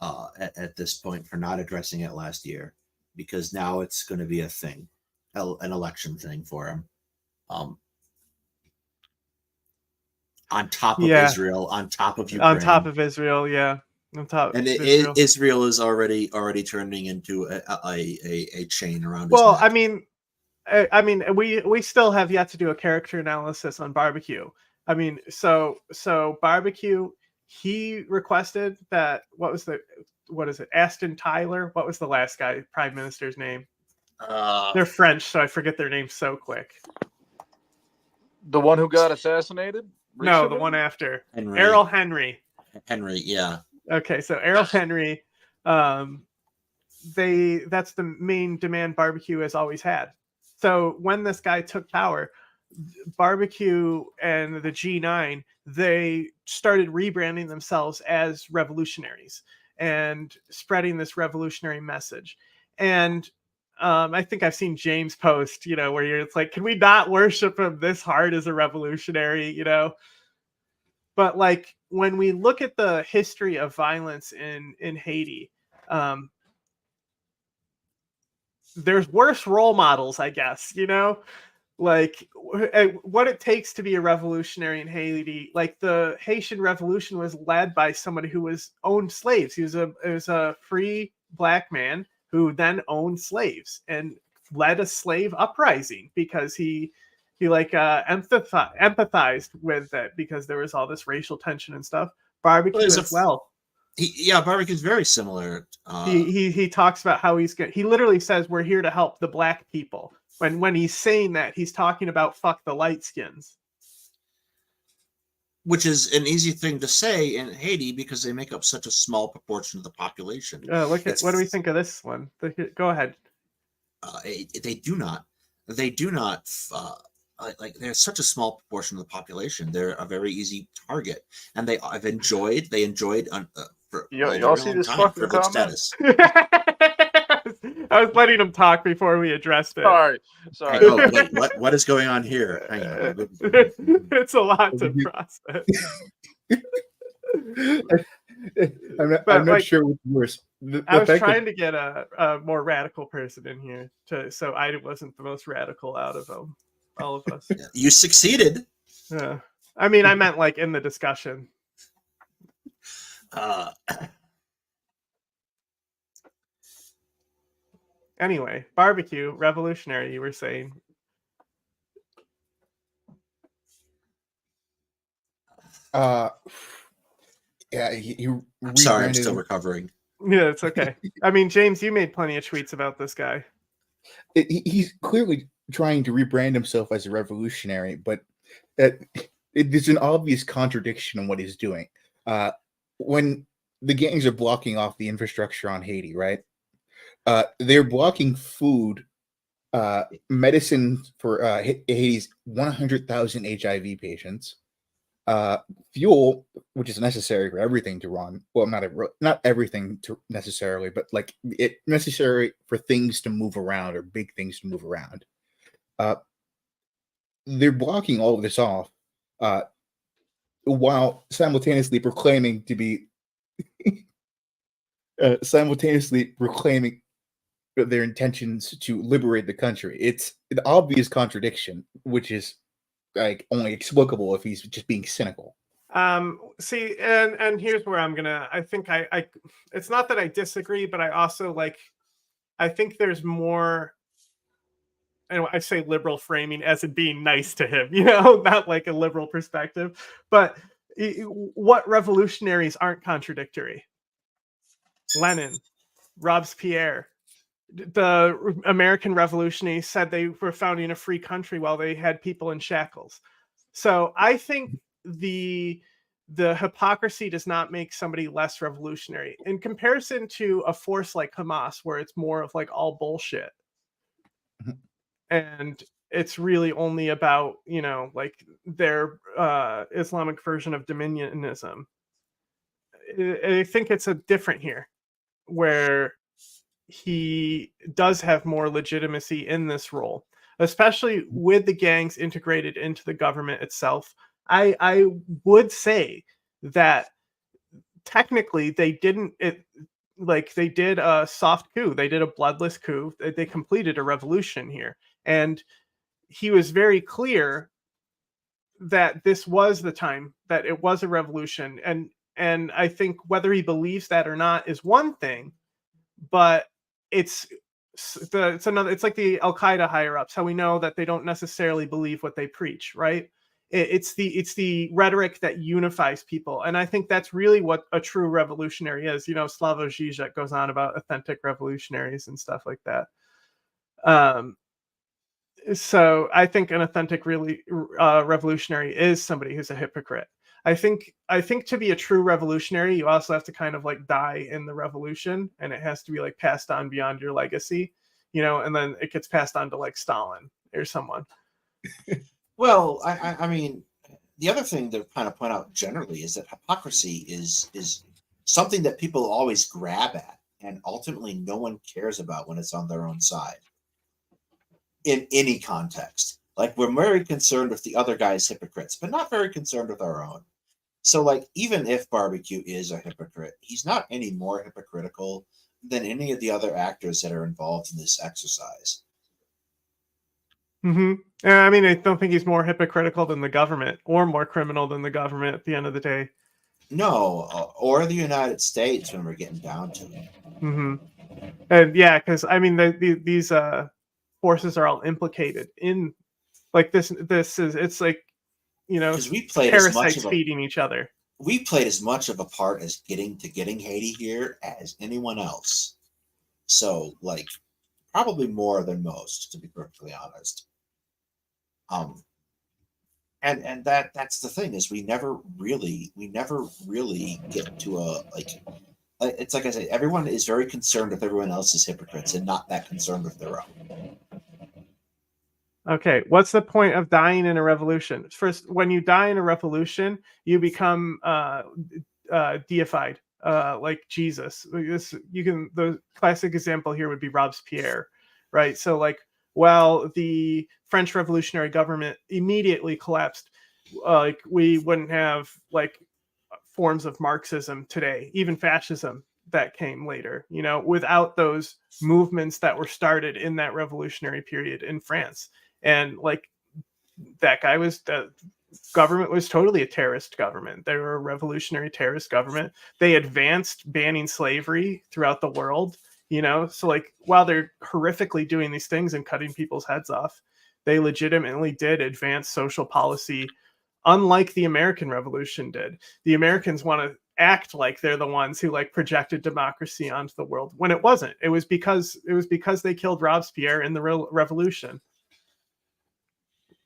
at this point for not addressing it last year, because now it's going to be a thing, an election thing for him. On top of Israel, on top of Ukraine. On top of Israel, yeah. On top, and Israel is already turning into a chain around. Well, I mean, we still have yet to do a character analysis on Barbecue. I mean, so Barbecue, he requested that. What is it? Aston Tyler. What was the last guy, Prime Minister's name? They're French, so I forget their names so quick. The one who got assassinated? No, the Recently? one after. Henry. Errol Henry. Henry, yeah. Okay, so Errol Henry, that's the main demand barbecue has always had. So when this guy took power, barbecue and the G9, they started rebranding themselves as revolutionaries and spreading this revolutionary message. And I think I've seen James post, where it's like, can we not worship him this hard as a revolutionary, But like when we look at the history of violence in Haiti, there's worse role models, I guess, like what it takes to be a revolutionary in Haiti. Like the Haitian Revolution was led by somebody who owned slaves. He was a free black man who then owned slaves and led a slave uprising because he empathized with it because there was all this racial tension and stuff. Barbecue as well. Barbecue's very similar. He talks about how he literally says we're here to help the black people. When he's saying that, he's talking about fuck the light skins. Which is an easy thing to say in Haiti because they make up such a small proportion of the population. What do we think of this one? Go ahead. They do not like they're such a small proportion of the population. They're a very easy target, and they enjoyed for y'all see this fucking comment? Status. I was letting him talk before we addressed it. Sorry. What is going on here? It's a lot to process. I'm not sure what's worse. I was trying to get a more radical person in here, so I wasn't the most radical out of all of us. You succeeded. Yeah. I mean, I meant like in the discussion. Anyway, barbecue, revolutionary, you were saying. Yeah, I'm sorry, I'm still recovering. Yeah, it's okay. I mean, James, you made plenty of tweets about this guy. He's clearly trying to rebrand himself as a revolutionary, but there's an obvious contradiction in what he's doing. When the gangs are blocking off the infrastructure on Haiti, right? They're blocking food, medicine for Haiti's 100,000 HIV patients, fuel, which is necessary for everything to run. Well, not everything to necessarily, but like it necessary for things to move around or big things to move around. They're blocking all of this off, while simultaneously proclaiming their intentions to liberate the country. It's an obvious contradiction, which is like only explicable if he's just being cynical. See, and here's where I think I it's not that I disagree, but I also I think there's more, and I say liberal framing as in being nice to him, not like a liberal perspective, but what revolutionaries aren't contradictory? Lenin, Robespierre, the American revolutionaries said they were founding a free country while they had people in shackles. So I think the hypocrisy does not make somebody less revolutionary in comparison to a force like Hamas, where it's more of like all bullshit. And it's really only about, like their Islamic version of dominionism. I think it's a different here, where he does have more legitimacy in this role, especially with the gangs integrated into the government itself. I would say that technically they did a soft coup. They did a bloodless coup. They completed a revolution here. And he was very clear that this was the time that it was a revolution. And I think whether he believes that or not is one thing, but it's another. It's like the Al Qaeda higher ups, how we know that they don't necessarily believe what they preach, right? It's the rhetoric that unifies people, and I think that's really what a true revolutionary is. Slavoj Žižek goes on about authentic revolutionaries and stuff like that. Um, so I think an authentic, really revolutionary is somebody who's a hypocrite. I think to be a true revolutionary, you also have to kind of like die in the revolution, and it has to be like passed on beyond your legacy, and then it gets passed on to like Stalin or someone. Well, I mean, the other thing to kind of point out generally is that hypocrisy is something that people always grab at, and ultimately no one cares about when it's on their own side. In any context, like we're very concerned with the other guy's hypocrites, but not very concerned with our own. So, like, even if Barbecue is a hypocrite, he's not any more hypocritical than any of the other actors that are involved in this exercise. Mm-hmm. I mean, I don't think he's more hypocritical than the government or more criminal than the government at the end of the day. No, or the United States when we're getting down to it. Mm-hmm. And yeah, because I mean, these forces are all implicated in like this. It's like Because we played as much parasites of feeding each other. we played as much of a part as getting Haiti here as anyone else. So, like, probably more than most, to be perfectly honest. And that's the thing is we never really get to a it's like I said, everyone is very concerned with everyone else's hypocrites and not that concerned with their own. Okay, what's the point of dying in a revolution? First, when you die in a revolution, you become deified, like Jesus. The classic example here would be Robespierre, right? So, like, while the French Revolutionary government immediately collapsed, like we wouldn't have like forms of Marxism today, even fascism that came later. Without those movements that were started in that revolutionary period in France. And like that guy the government was totally a terrorist government. They were a revolutionary terrorist government. They advanced banning slavery throughout the world, so like while they're horrifically doing these things and cutting people's heads off, they legitimately did advance social policy, unlike the American Revolution did. The Americans want to act like they're the ones who like projected democracy onto the world when it wasn't. It was because they killed Robespierre in the real revolution.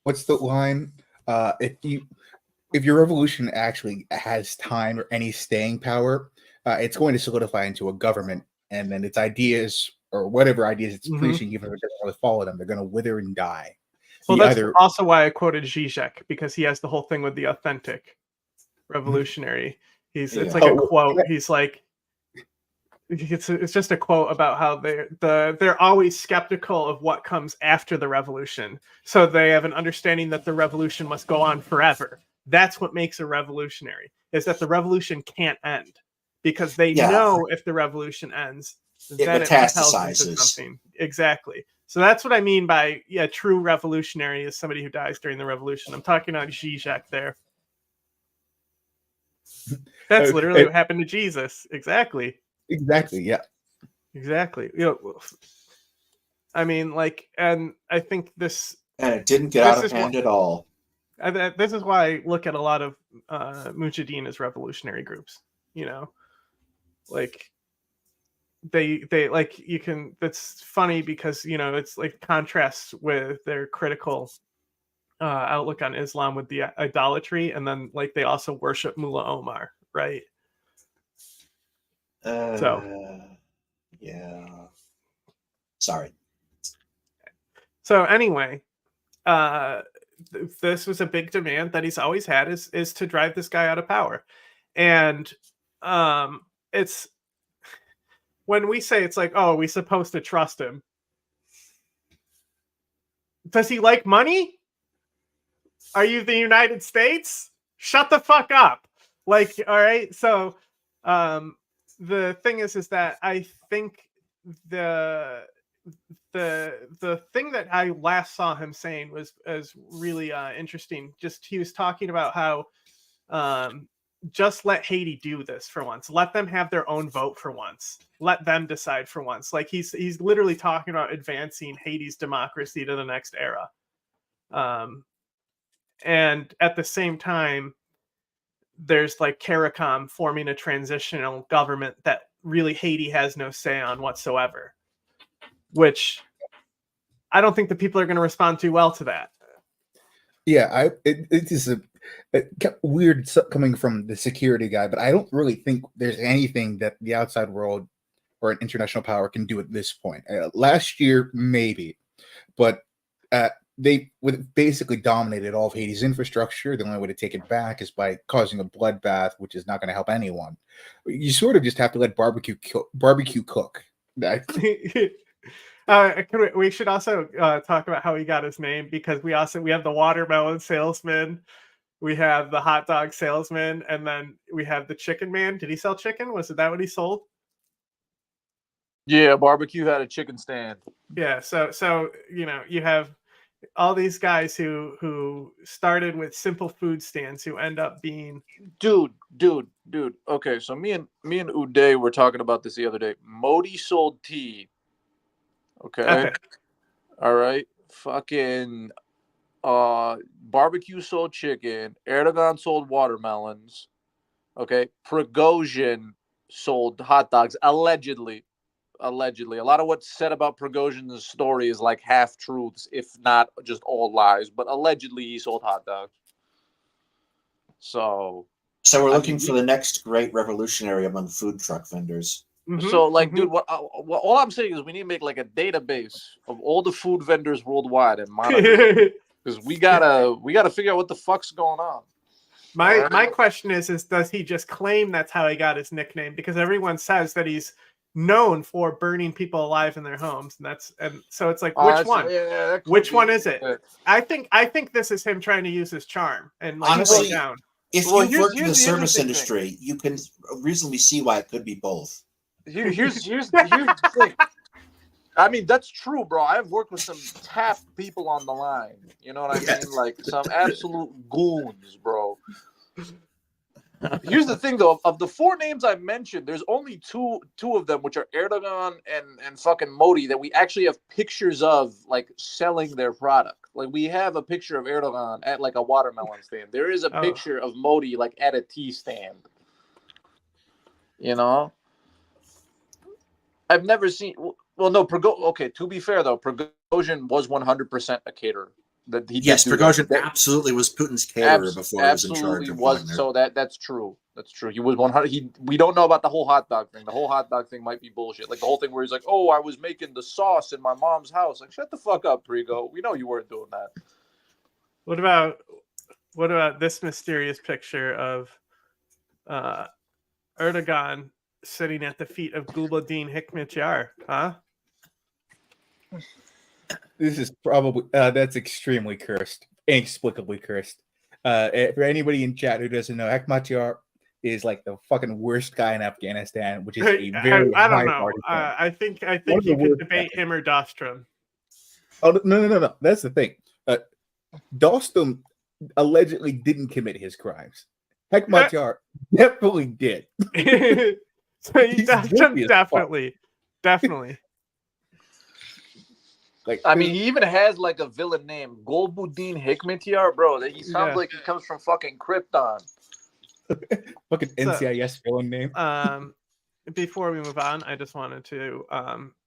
What's the line? If your revolution actually has time or any staying power, it's going to solidify into a government, and then its ideas or whatever ideas it's preaching, even if it doesn't really follow them, they're going to wither and die. Well, that's also why I quoted Zizek, because he has the whole thing with the authentic revolutionary. It's like a quote. He's like, it's just a quote about how they're always skeptical of what comes after the revolution. So they have an understanding that the revolution must go on forever. That's what makes a revolutionary, is that the revolution can't end, because they know if the revolution ends, then it metastasizes something. Exactly. So that's what I mean by true revolutionary is somebody who dies during the revolution. I'm talking about Zizek there. That's literally what happened to Jesus. Exactly. Exactly. Yeah. Exactly. I mean, like, and I think this. And it didn't get out of hand at all. This is why I look at a lot of Mujahideen as revolutionary groups. Like they like you can. That's funny because it's like contrasts with their critical outlook on Islam with the idolatry, and then like they also worship Mullah Omar, right? Yeah. Sorry. So anyway, this was a big demand that he's always had is to drive this guy out of power. And it's when we say it's like, oh, are we supposed to trust him? Does he like money? Are you the United States? Shut the fuck up. Like, all right. So the thing is that I think the thing that I last saw him saying was really interesting. Just he was talking about how just let Haiti do this for once. Let them have their own vote for once. Let them decide for once. Like he's literally talking about advancing Haiti's democracy to the next era. And at the same time, there's like CARICOM forming a transitional government that really Haiti has no say on whatsoever. Which I don't think the people are going to respond too well to that. Yeah, it is weird coming from the security guy, but I don't really think there's anything that the outside world or an international power can do at this point. Last year, maybe, but they would basically dominated all of Haiti's infrastructure. The only way to take it back is by causing a bloodbath, which is not going to help anyone. You sort of just have to let barbecue cook. We should also talk about how he got his name, because we have the watermelon salesman, we have the hot dog salesman, and then we have the chicken man. Did he sell chicken? Was that what he sold? Yeah, barbecue had a chicken stand. Yeah, so you have all these guys who started with simple food stands who end up being dude. Okay, so me and Uday were talking about this the other day. Modi sold tea. Okay. All right. Fucking barbecue sold chicken. Erdogan sold watermelons. Okay. Prigozhin sold hot dogs, allegedly. A lot of what's said about Prigozhin's story is like half truths, if not just all lies. But allegedly, he sold hot dogs. So we're looking for the next great revolutionary among food truck vendors. Mm-hmm, so, like, dude, what all I'm saying is we need to make like a database of all the food vendors worldwide and monitor, because we gotta figure out what the fuck's going on. My question is does he just claim that's how he got his nickname? Because everyone says that he's known for burning people alive in their homes, and so it's like, which one? Yeah, which one is it? I think this is him trying to use his charm and like honestly down. If you've worked in the service industry, you can reasonably see why it could be both. Here's the thing. I mean, that's true, bro. I've worked with some tap people on the line. You know what I mean? Like some absolute goons, bro. Here's the thing, though. Of the four names I mentioned, there's only two of them, which are Erdogan and fucking Modi, that we actually have pictures of, like, selling their product. Like, we have a picture of Erdogan at, like, a watermelon stand. There is a picture of Modi, like, at a tea stand. You know? I've never seen... Well, no, okay, to be fair, though, Prigozhin was 100% a caterer. Prigozhin absolutely was Putin's caterer before he was in charge of Wagner. So that's true. That's true. He was 100. We don't know about the whole hot dog thing. The whole hot dog thing might be bullshit. Like the whole thing where he's like, "Oh, I was making the sauce in my mom's house." Like, shut the fuck up, Prigo. We know you weren't doing that. What about this mysterious picture of Erdogan sitting at the feet of Gulbuddin Hikmatyar? Huh? This is probably that's extremely cursed, inexplicably cursed. For anybody in chat who doesn't know, Hekmatyar is like the fucking worst guy in Afghanistan, which is a very I don't know. I think you could debate him or Dostrum. Oh no! That's the thing. Dostum allegedly didn't commit his crimes. Hekmatyar definitely did. So definitely. Like, I mean, he even has like a villain name, Gulbuddin Hikmatyar, bro. He sounds like he comes from fucking Krypton. Fucking NCIS villain name. Before we move on, I just wanted to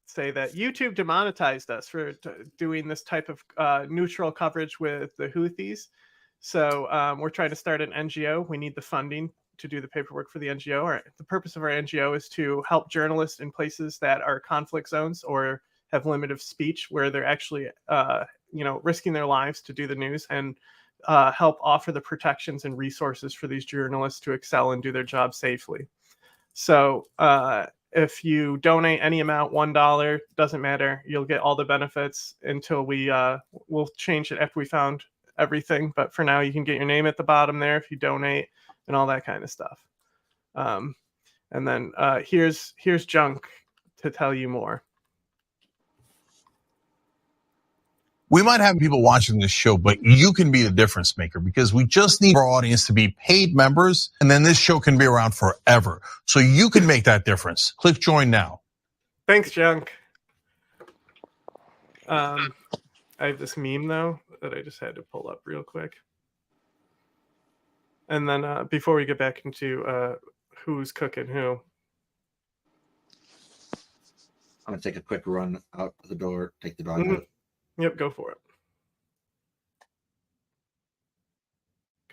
say that YouTube demonetized us for doing this type of neutral coverage with the Houthis. So we're trying to start an NGO. We need the funding to do the paperwork for the NGO. The purpose of our NGO is to help journalists in places that are conflict zones or have limit of speech, where they're actually, risking their lives to do the news, and help offer the protections and resources for these journalists to excel and do their job safely. So if you donate any amount, $1, doesn't matter. You'll get all the benefits until we'll change it after we found everything. But for now, you can get your name at the bottom there if you donate and all that kind of stuff. And then here's Junk to tell you more. We might have people watching this show, but you can be the difference maker, because we just need our audience to be paid members, and then this show can be around forever. So you can make that difference. Click join now. Thanks, Junk. I have this meme, though, that I just had to pull up real quick. And then before we get back into who's cooking who. I'm going to take a quick run out the door, take the dog out. Yep, go for it.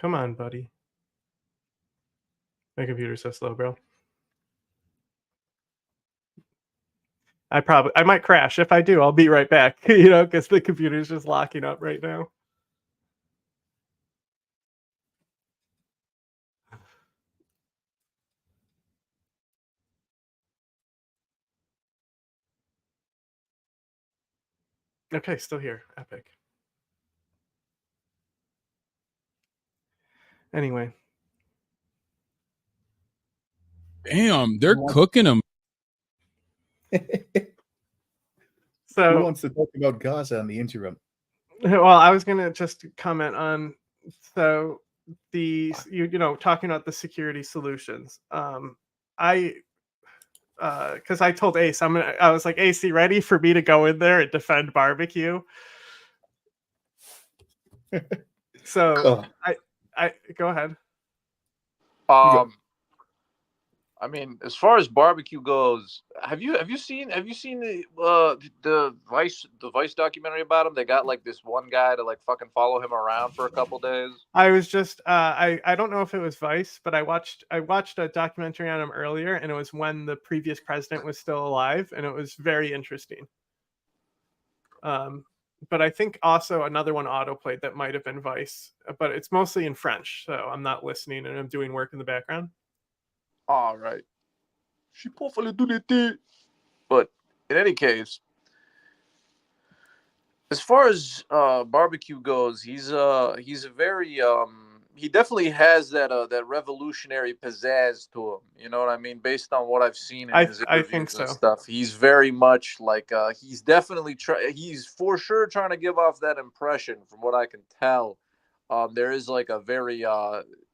Come on, buddy. My computer's so slow, bro. I might crash. If I do, I'll be right back, because the computer's just locking up right now. Okay, still here. Epic. Anyway. Damn, they're cooking them. Who So, wants to talk about Gaza on the interim? well, I was gonna just comment on talking about the security solutions. Because I told Ace, I was like, Ace, you ready for me to go in there and defend barbecue? So Oh. I go ahead. I mean, as far as barbecue goes, have you seen the Vice documentary about him? They got like this one guy to like fucking follow him around for a couple days. I was just I don't know if it was Vice, but I watched a documentary on him earlier, and it was when the previous president was still alive, and it was very interesting. But I think also another one autoplayed that might have been Vice, but it's mostly in French, so I'm not listening and I'm doing work in the background. All right. But in any case, as far as barbecue goes, he's a very he definitely has that revolutionary pizzazz to him. You know what I mean? Based on what I've seen in his I interviews think so. and stuff, he's very much like he's definitely he's for sure trying to give off that impression. From what I can tell, there is like a very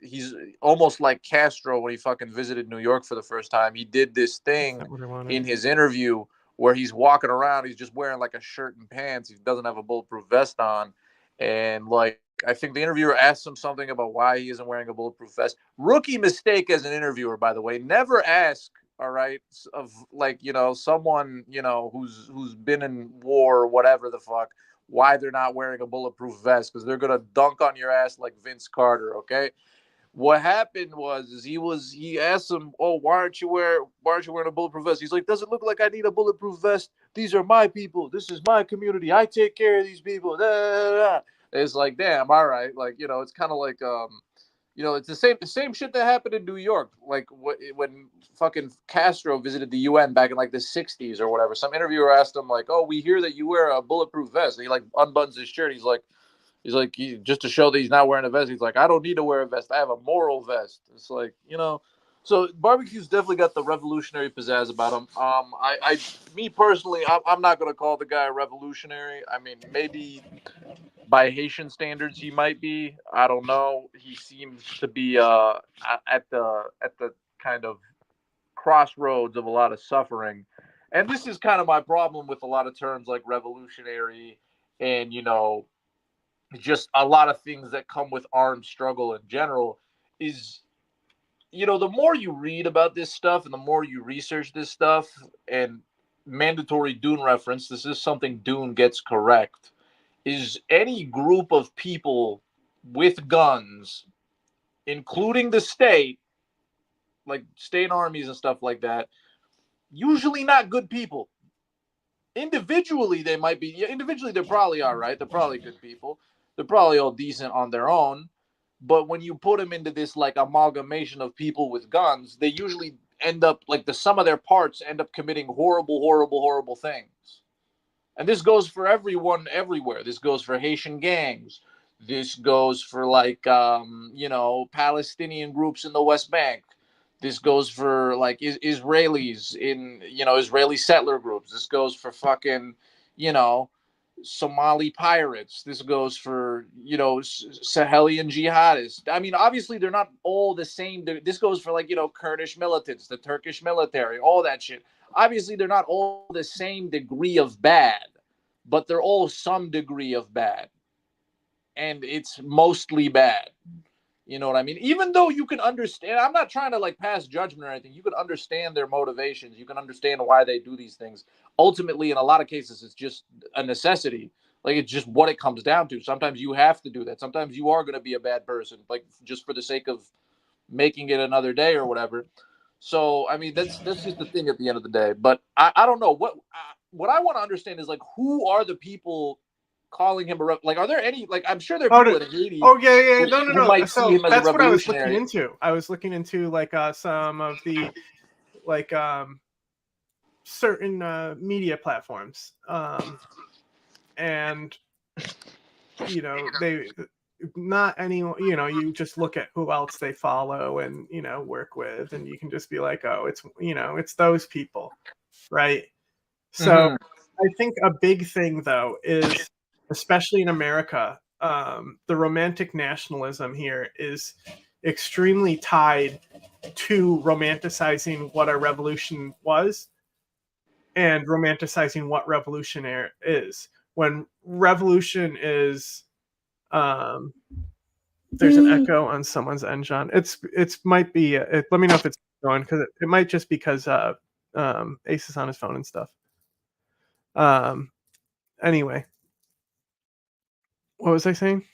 he's almost like Castro when he fucking visited New York for the first time. He did this thing in his interview where he's walking around, he's just wearing like a shirt and pants. He doesn't have a bulletproof vest on. And like, I think the interviewer asked him something about why he isn't wearing a bulletproof vest. Rookie mistake as an interviewer, by the way. Never ask, all right, of like, someone, who's been in war or whatever the fuck, why they're not wearing a bulletproof vest, because they're going to dunk on your ass like Vince Carter, okay? What happened was he asked him, "Oh, why aren't you wearing a bulletproof vest?" He's like, "Does it look like I need a bulletproof vest? These are my people. This is my community. I take care of these people." Da, da, da. It's like, damn, all right. Like, it's kind of like it's the same shit that happened in New York. Like when fucking Castro visited the UN back in like the 60s or whatever. Some interviewer asked him like, "Oh, we hear that you wear a bulletproof vest." And he like unbuttons his shirt. He's like, just to show that he's not wearing a vest. He's like, "I don't need to wear a vest. I have a moral vest." It's like, so barbecue's definitely got the revolutionary pizzazz about him. Me personally, I'm not going to call the guy revolutionary. I mean, maybe by Haitian standards, he might be. I don't know. He seems to be at the kind of crossroads of a lot of suffering. And this is kind of my problem with a lot of terms like revolutionary and, just a lot of things that come with armed struggle in general is, the more you read about this stuff and the more you research this stuff, and mandatory Dune reference, this is something Dune gets correct, is any group of people with guns, including the state, like state armies and stuff like that, usually not good people. Individually, they're probably all right. They're probably good people. They're probably all decent on their own. But when you put them into this like amalgamation of people with guns, they usually end up like the sum of their parts end up committing horrible, horrible, horrible things. And this goes for everyone everywhere. This goes for Haitian gangs. This goes for like Palestinian groups in the West Bank. This goes for like Israelis in Israeli settler groups. This goes for fucking Somali pirates. This goes for Sahelian jihadists. I mean, obviously they're not all the same. This goes for like Kurdish militants, the Turkish military, all that shit. Obviously they're not all the same degree of bad, but they're all some degree of bad, and it's mostly bad. You know what I mean? Even though you can understand, I'm not trying to like pass judgment or anything. You can understand their motivations. You can understand why they do these things. Ultimately, in a lot of cases, it's just a necessity. Like, it's just what it comes down to. Sometimes you have to do that. Sometimes you are going to be a bad person, like just for the sake of making it another day or whatever. So, I mean, that's just the thing at the end of the day. But I don't know what I want to understand is, like, who are the people calling him like, are there any, like, I'm sure there are people in Haiti. Oh yeah. No. who might see him as a that's what I was looking revolutionary. into. I was looking into like some of the like certain media platforms, and they not any, you just look at who else they follow and work with, and you can just be like, oh, it's those people, right? So I think a big thing though is, especially in America, the romantic nationalism here is extremely tied to romanticizing what a revolution was and romanticizing what revolutionary is. When revolution is, there's an echo on someone's end, John. It's might be. Let me know if it's going, because it might just because Ace is on his phone and stuff. Anyway, what was I saying?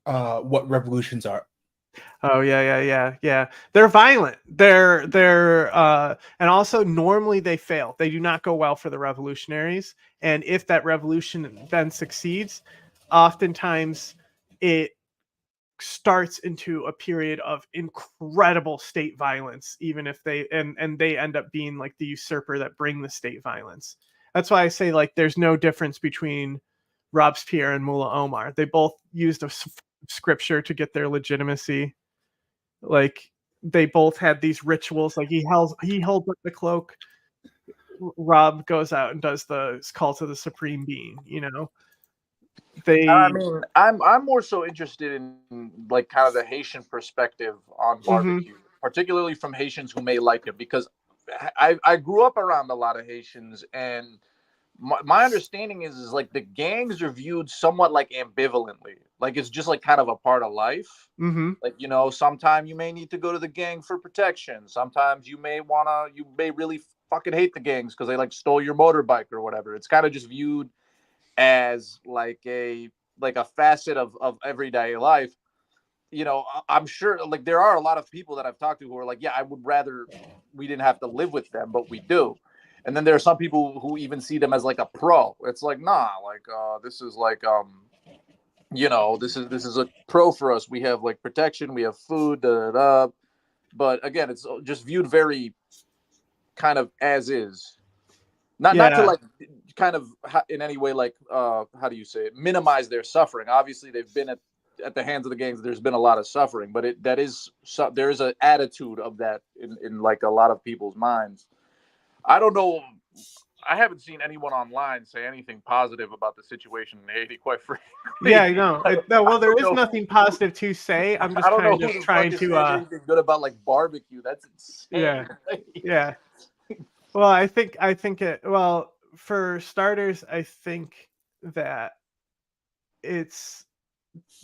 What revolutions are? Oh yeah. They're violent. They're and also normally they fail. They do not go well for the revolutionaries. And if that revolution then succeeds, oftentimes it starts into a period of incredible state violence, even if they and they end up being like the usurper that bring the state violence. That's why I say, like, there's no difference between Robespierre and Mullah Omar. They both used a scripture to get their legitimacy. Like, they both had these rituals. Like, he holds up the cloak. Rob goes out and does the call to the supreme being. I mean, I'm more so interested in, like, kind of the Haitian perspective on barbecue, particularly from Haitians who may like it, because I grew up around a lot of Haitians, and my understanding is like the gangs are viewed somewhat like ambivalently. Like, it's just like kind of a part of life. Like, sometimes you may need to go to the gang for protection. Sometimes you may really fucking hate the gangs because they like stole your motorbike or whatever. It's kind of just viewed as like a facet of everyday life. I'm sure, like, there are a lot of people that I've talked to who are like, yeah, I would rather we didn't have to live with them, but we do. And then there are some people who even see them as like a pro. It's like, nah, like, this is like, this is a pro for us. We have like protection, we have food, but again, it's just viewed very kind of as is. Not to like kind of in any way, like, how do you say it, minimize their suffering. Obviously they've been at the hands of the gangs, there's been a lot of suffering, but there is an attitude of that in like a lot of people's minds. I don't know. I haven't seen anyone online say anything positive about the situation in Haiti, quite frankly. Yeah, I know. Well, there is nothing positive to say. I'm just kind of trying to anything good about like barbecue. That's insane. Yeah. Well, I think well, for starters, I think that it's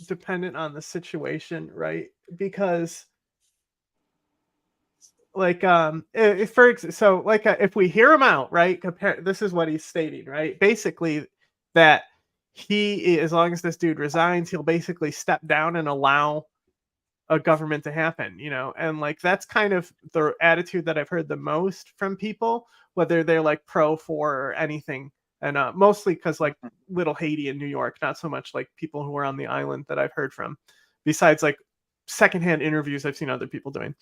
dependent on the situation, right? Because, like, if we hear him out, right? This is what he's stating, right? Basically, that as long as this dude resigns, he'll basically step down and allow a government to happen, and like that's kind of the attitude that I've heard the most from people, whether they're like pro for or anything, and mostly because like little Haiti in New York, not so much like people who are on the island that I've heard from, besides like secondhand interviews I've seen other people doing.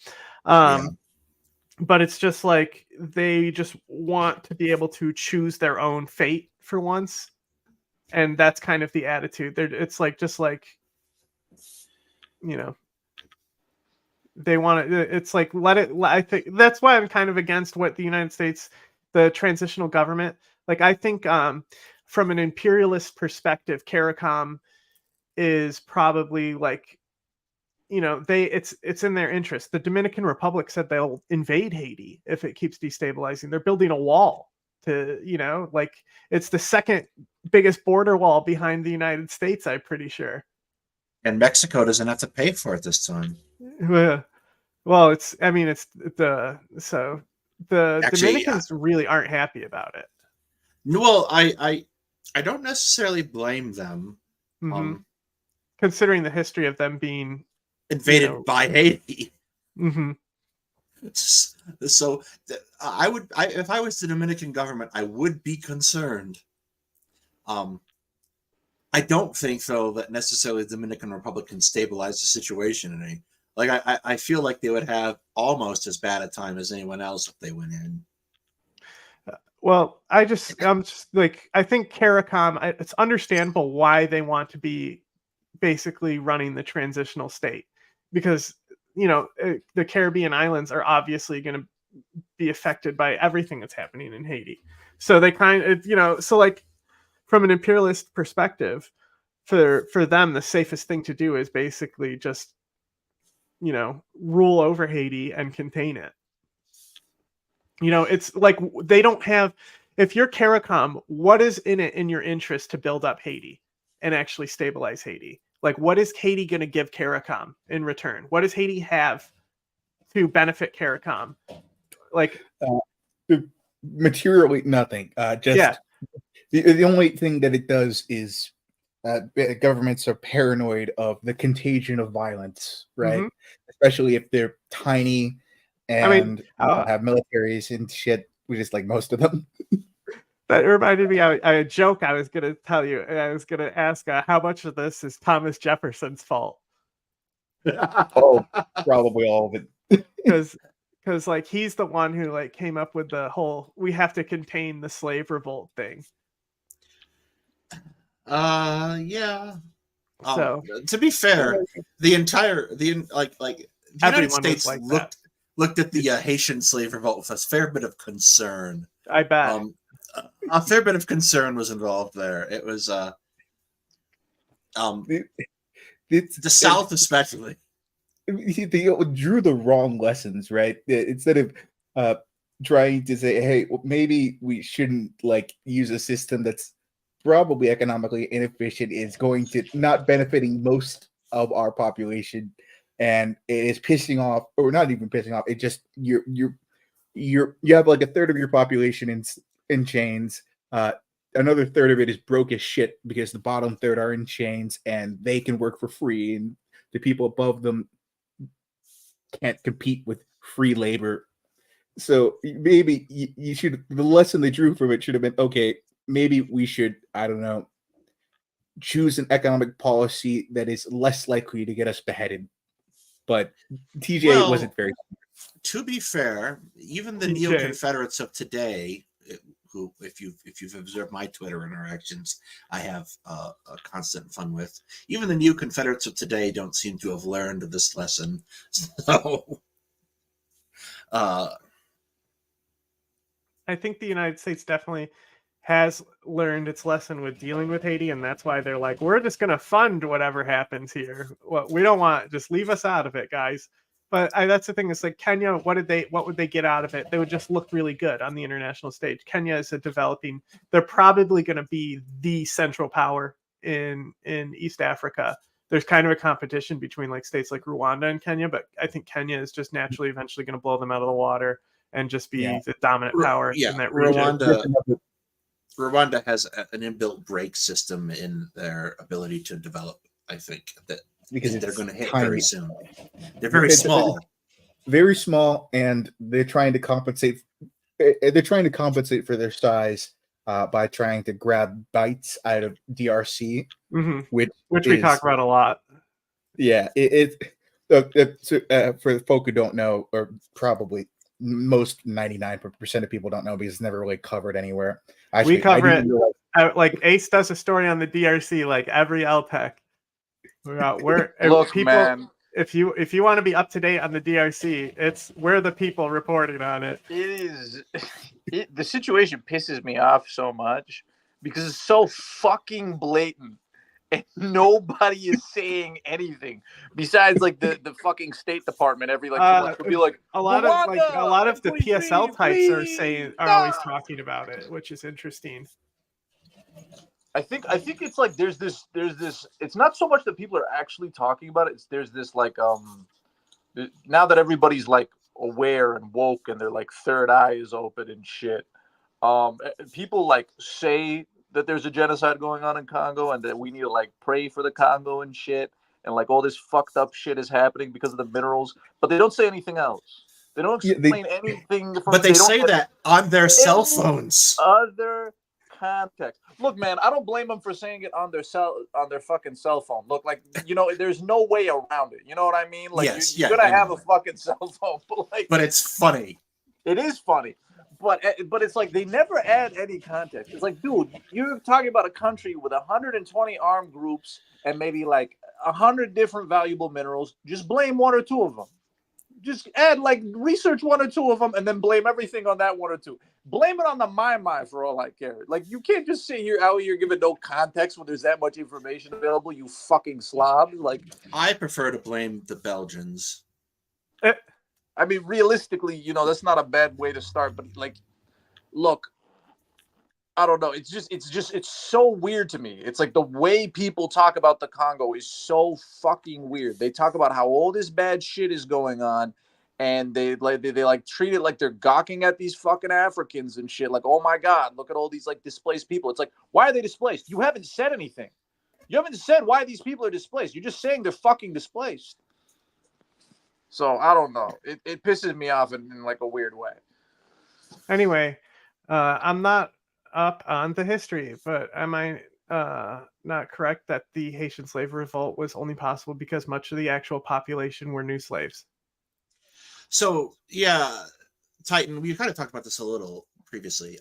But it's just like they just want to be able to choose their own fate for once, and that's kind of the attitude. It's like just like, they want to. It's like let it. I think that's why I'm kind of against what the United States, the transitional government. Like, I think from an imperialist perspective, CARICOM is probably like, it's in their interest. The Dominican Republic said they'll invade Haiti if it keeps destabilizing. They're building a wall to, like, it's the second biggest border wall behind the United States, I'm pretty sure. And Mexico doesn't have to pay for it this time. Well, the Actually, Dominicans really aren't happy about it. Well, I don't necessarily blame them. Mhm. Considering the history of them being Invaded by Haiti. hmm So if I was the Dominican government, I would be concerned. I don't think though that necessarily the Dominican Republic can stabilize the situation any. Like I feel like they would have almost as bad a time as anyone else if they went in. Well, I'm just like, I think CARICOM, it's understandable why they want to be basically running the transitional state, because the Caribbean islands are obviously going to be affected by everything that's happening in Haiti. So they kind of, so like from an imperialist perspective, for them, the safest thing to do is basically just, rule over Haiti and contain it. It's like they don't have. If you're CARICOM, what is in it in your interest to build up Haiti and actually stabilize Haiti? Like, what is Haiti going to give CARICOM in return? What does Haiti have to benefit CARICOM? Like, materially nothing. Just the only thing that it does is governments are paranoid of the contagion of violence, right? Especially if they're tiny and have militaries and shit. We just like most of them. That reminded me of a joke I was going to tell you. I was going to ask how much of this is Thomas Jefferson's fault. Oh, probably all of it. Because like he's the one who like came up with the whole "we have to contain the slave revolt" thing. Yeah. So to be fair, the United States like looked at the Haitian slave revolt with a fair bit of concern. I bet. A fair bit of concern was involved there. It was the South especially. They drew the wrong lessons, right? Instead of trying to say, hey, maybe we shouldn't like use a system that's probably economically inefficient, is going to not benefiting most of our population, and it is pissing off, or not even pissing off. It just you have like a third of your population in chains. Another third of it is broke as shit because the bottom third are in chains and they can work for free, and the people above them can't compete with free labor. So maybe you should, the lesson they drew from it should have been, okay, maybe we should, I don't know, choose an economic policy that is less likely to get us beheaded. But TJ wasn't very. To be fair, even the neo-Confederates of today, who, if you've observed my Twitter interactions, I have a constant fun with. Even the neo-Confederates of today don't seem to have learned this lesson. So, I think the United States definitely has learned its lesson with dealing with Haiti, and that's why they're like, we're just going to fund whatever happens here. What we don't want, just leave us out of it, guys. But that's the thing. It's like Kenya. What would they get out of it? They would just look really good on the international stage. Kenya is developing. They're probably going to be the central power in East Africa. There's kind of a competition between like states like Rwanda and Kenya, but I think Kenya is just naturally eventually going to blow them out of the water and just be the dominant power in that region. Rwanda has an inbuilt brake system in their ability to develop. I think that because they're going to hit very soon. They're very small, and they're trying to compensate. They're trying to compensate for their size by trying to grab bites out of DRC, which we talk about a lot. Yeah, for the folk who don't know, or probably most 99% of people don't know because it's never really covered anywhere. Actually, we cover it. Like Ace does a story on the DRC, like every LPEC. Look, people, man. If you want to be up to date on the DRC, we're the people reporting on it. The situation pisses me off so much because it's so fucking blatant, and nobody is saying anything besides like the fucking State Department every like be like a lot of the PSL types are always talking about it, which is interesting. I think it's like there's this it's not so much that people are actually talking about it, there's this like now that everybody's like aware and woke and their like third eye is open and shit, People like say that there's a genocide going on in Congo and that we need to like pray for the Congo and shit, and like all this fucked up shit is happening because of the minerals, but they don't say anything else. They don't Yeah, explain anything. But they don't say have that on their cell any phones. other context. Look, man, I don't blame them for saying it on their fucking cell phone. Look, like, you know, there's no way around it. You know what I mean? Like, Yes, you're yeah, gonna I have know. a fucking cell phone, but like, But it's funny. it is funny. But it's like they never add any context. It's like, dude, you're talking about a country with 120 armed groups and maybe like 100 different valuable minerals. Just blame one or two of them. Just add like research one or two of them and then blame everything on that one or two. Blame it on the my for all I care. Like, you can't just sit here out here giving no context when there's that much information available, you fucking slob. Like, I prefer to blame the Belgians. I mean, realistically, you know, that's not a bad way to start, but like, look, I don't know. It's so weird to me. It's like the way people talk about the Congo is so fucking weird. They talk about how all this bad shit is going on, and they like treat it like they're gawking at these fucking Africans and shit. Like, oh my God, look at all these like displaced people. It's like, why are they displaced? You haven't said anything. You haven't said why these people are displaced. You're just saying they're fucking displaced. So I don't know. It pisses me off in like a weird way. Anyway, I'm not up on the history, but am I not correct that the Haitian slave revolt was only possible because much of the actual population were new slaves? So yeah, Titan, we kind of talked about this a little previously.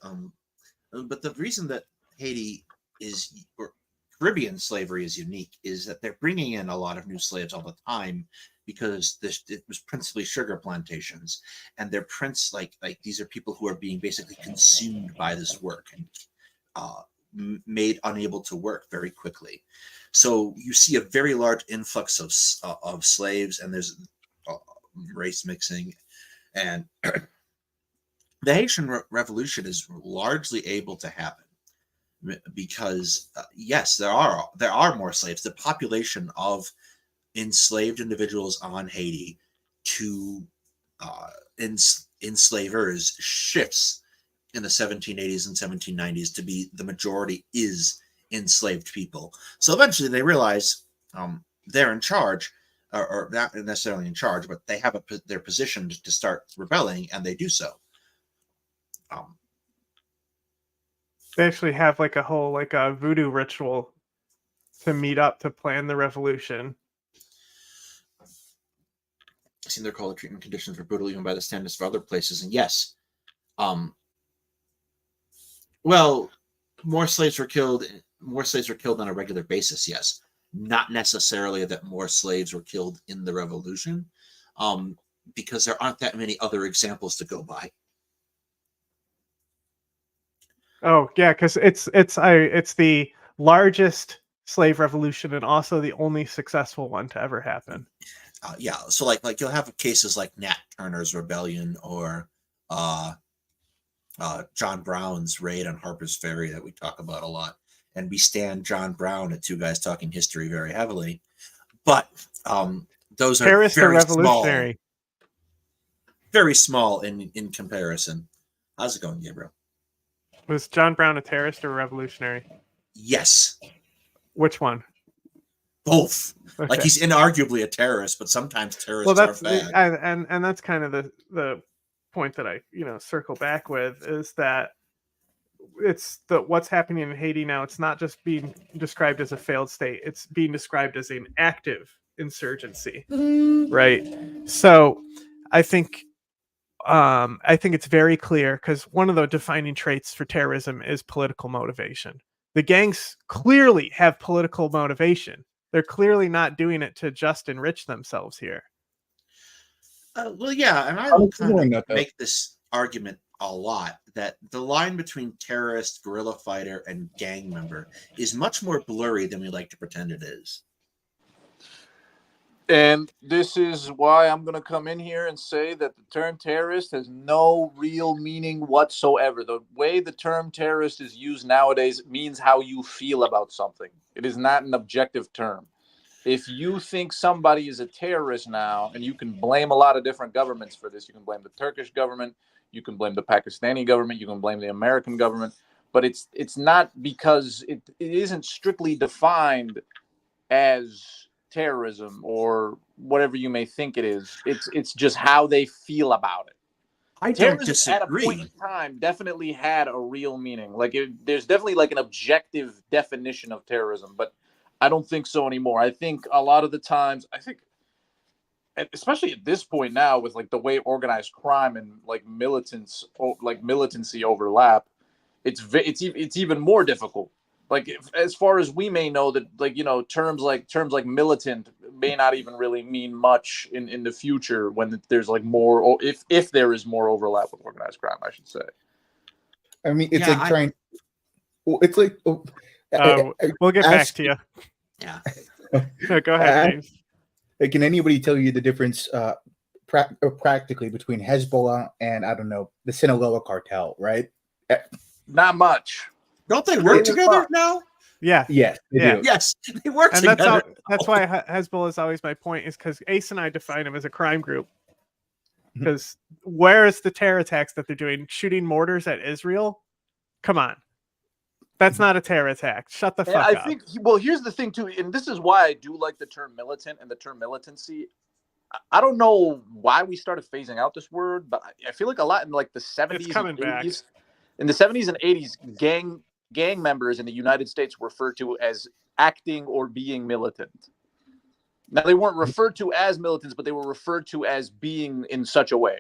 But the reason that Haiti is, or Caribbean slavery is unique, is that they're bringing in a lot of new slaves all the time because it was principally sugar plantations, and they're like these are people who are being basically consumed by this work and made unable to work very quickly. So you see a very large influx of slaves, and there's race mixing, and the Haitian Revolution is largely able to happen because yes, there are more slaves. The population of enslaved individuals on Haiti to enslavers shifts in the 1780s and 1790s to be the majority is enslaved people. So eventually they realize they're in charge, or not necessarily in charge, but they have they're positioned to start rebelling, and they do so. They actually have like a whole like a voodoo ritual to meet up to plan the revolution. I've seen their call the treatment conditions were brutal even by the standards of other places. And yes, well, more slaves were killed on a regular basis. Yes, not necessarily that more slaves were killed in the revolution, because there aren't that many other examples to go by. Oh yeah, because it's the largest slave revolution and also the only successful one to ever happen. Yeah, so like you'll have cases like Nat Turner's rebellion or John Brown's raid on Harper's Ferry that we talk about a lot, and we stand John Brown at Two Guys Talking History very heavily, but those are Terrorist or very revolutionary? Very small in comparison. How's it going, Gabriel? Was John Brown a terrorist or a revolutionary? Yes. Which one? Both. Okay. Like, he's inarguably a terrorist, but sometimes terrorists that's are bad. and that's kind of the point that I circle back with, is that it's what's happening in Haiti now. It's not just being described as a failed state; it's being described as an active insurgency, right? So, I think it's very clear, because one of the defining traits for terrorism is political motivation. The gangs clearly have political motivation. They're clearly not doing it to just enrich themselves here. Well, yeah, and I will kind of make this argument a lot, that the line between terrorist, guerrilla fighter, and gang member is much more blurry than we like to pretend it is. And this is why I'm going to come in here and say that the term terrorist has no real meaning whatsoever. The way the term terrorist is used nowadays means how you feel about something. It is not an objective term. If you think somebody is a terrorist now, and you can blame a lot of different governments for this, you can blame the Turkish government, You can blame the Pakistani government. You can blame the American government. But it's not because it isn't strictly defined as terrorism or whatever you may think it is. It's just how they feel about it. I don't Terrorism at a point disagree. in time definitely had a real meaning. Like there's definitely like an objective definition of terrorism, but I don't think so anymore. I think a lot of the times, especially at this point now, with like the way organized crime and like militancy overlap, it's even more difficult. Like as far as we may know, that like terms like militant may not even really mean much in the future when there's like more, or if there is more overlap with organized crime, I should say. I mean, it's Yeah, like trying. It's like We'll get back to you. Yeah. No, go ahead, James. Can anybody tell you the difference practically between Hezbollah and, I don't know, the Sinaloa cartel, right? Not much. Don't they work Really together fun. now? Yes, they Yeah. do. Yes, they work And together. that's why Hezbollah is always my point, is because Ace and I define them as a crime group. Because where is the terror attacks that they're doing? Shooting mortars at Israel? Come on. That's not a terror attack. Shut the And fuck I up. think, well, here's the thing too, and this is why I do like the term militant and the term militancy. I don't know why we started phasing out this word, but I feel like a lot in like the 70s coming and back. 80s. In the 70s and 80s, gang members in the United States were referred to as acting or being militant. Now, they weren't referred to as militants, but they were referred to as being in such a way.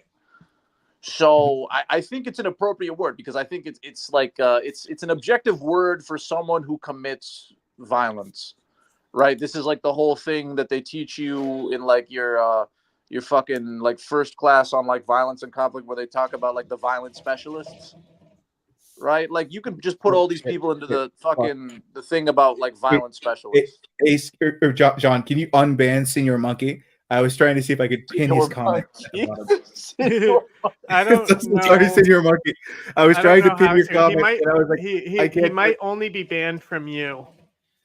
So I think it's an appropriate word, because I think it's like it's an objective word for someone who commits violence, right? This is like the whole thing that they teach you in like your fucking like first class on like violence and conflict, where they talk about like the violent specialists, right? Like you can just put all these people into the fucking the thing about like violent specialists. Ace or John, can you unban Senior Monkey? I was trying to see if I could pin his comment. I don't know. Sorry, Senior Monkey. I was I trying don't to know pin your how to. comment, and I was like, He I can't. might only be banned from you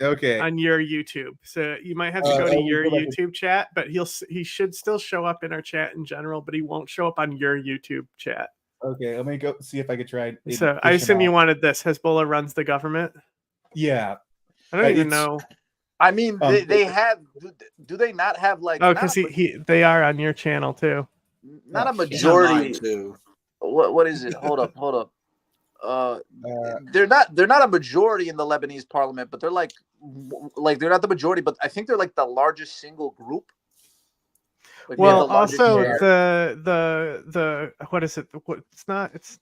Okay. on your YouTube, so you might have to go to your go back. YouTube chat. But he should still show up in our chat in general, but he won't show up on your YouTube chat. Okay, let me go see if I could try. and So I push him assume you out. wanted this. Hezbollah runs the government. Yeah. I don't even It's- know. I mean, Um, they have. Do they not have like? Oh, not because a- they are on your channel too. not a Oh, shit. He's on mine, majority. too. What is it? Hold up. Uh, They're not a majority in the Lebanese parliament, but they're like they're not the majority, but I think they're like the largest single group. Like, they have Well, the largest also share. the what is it? It's not. It's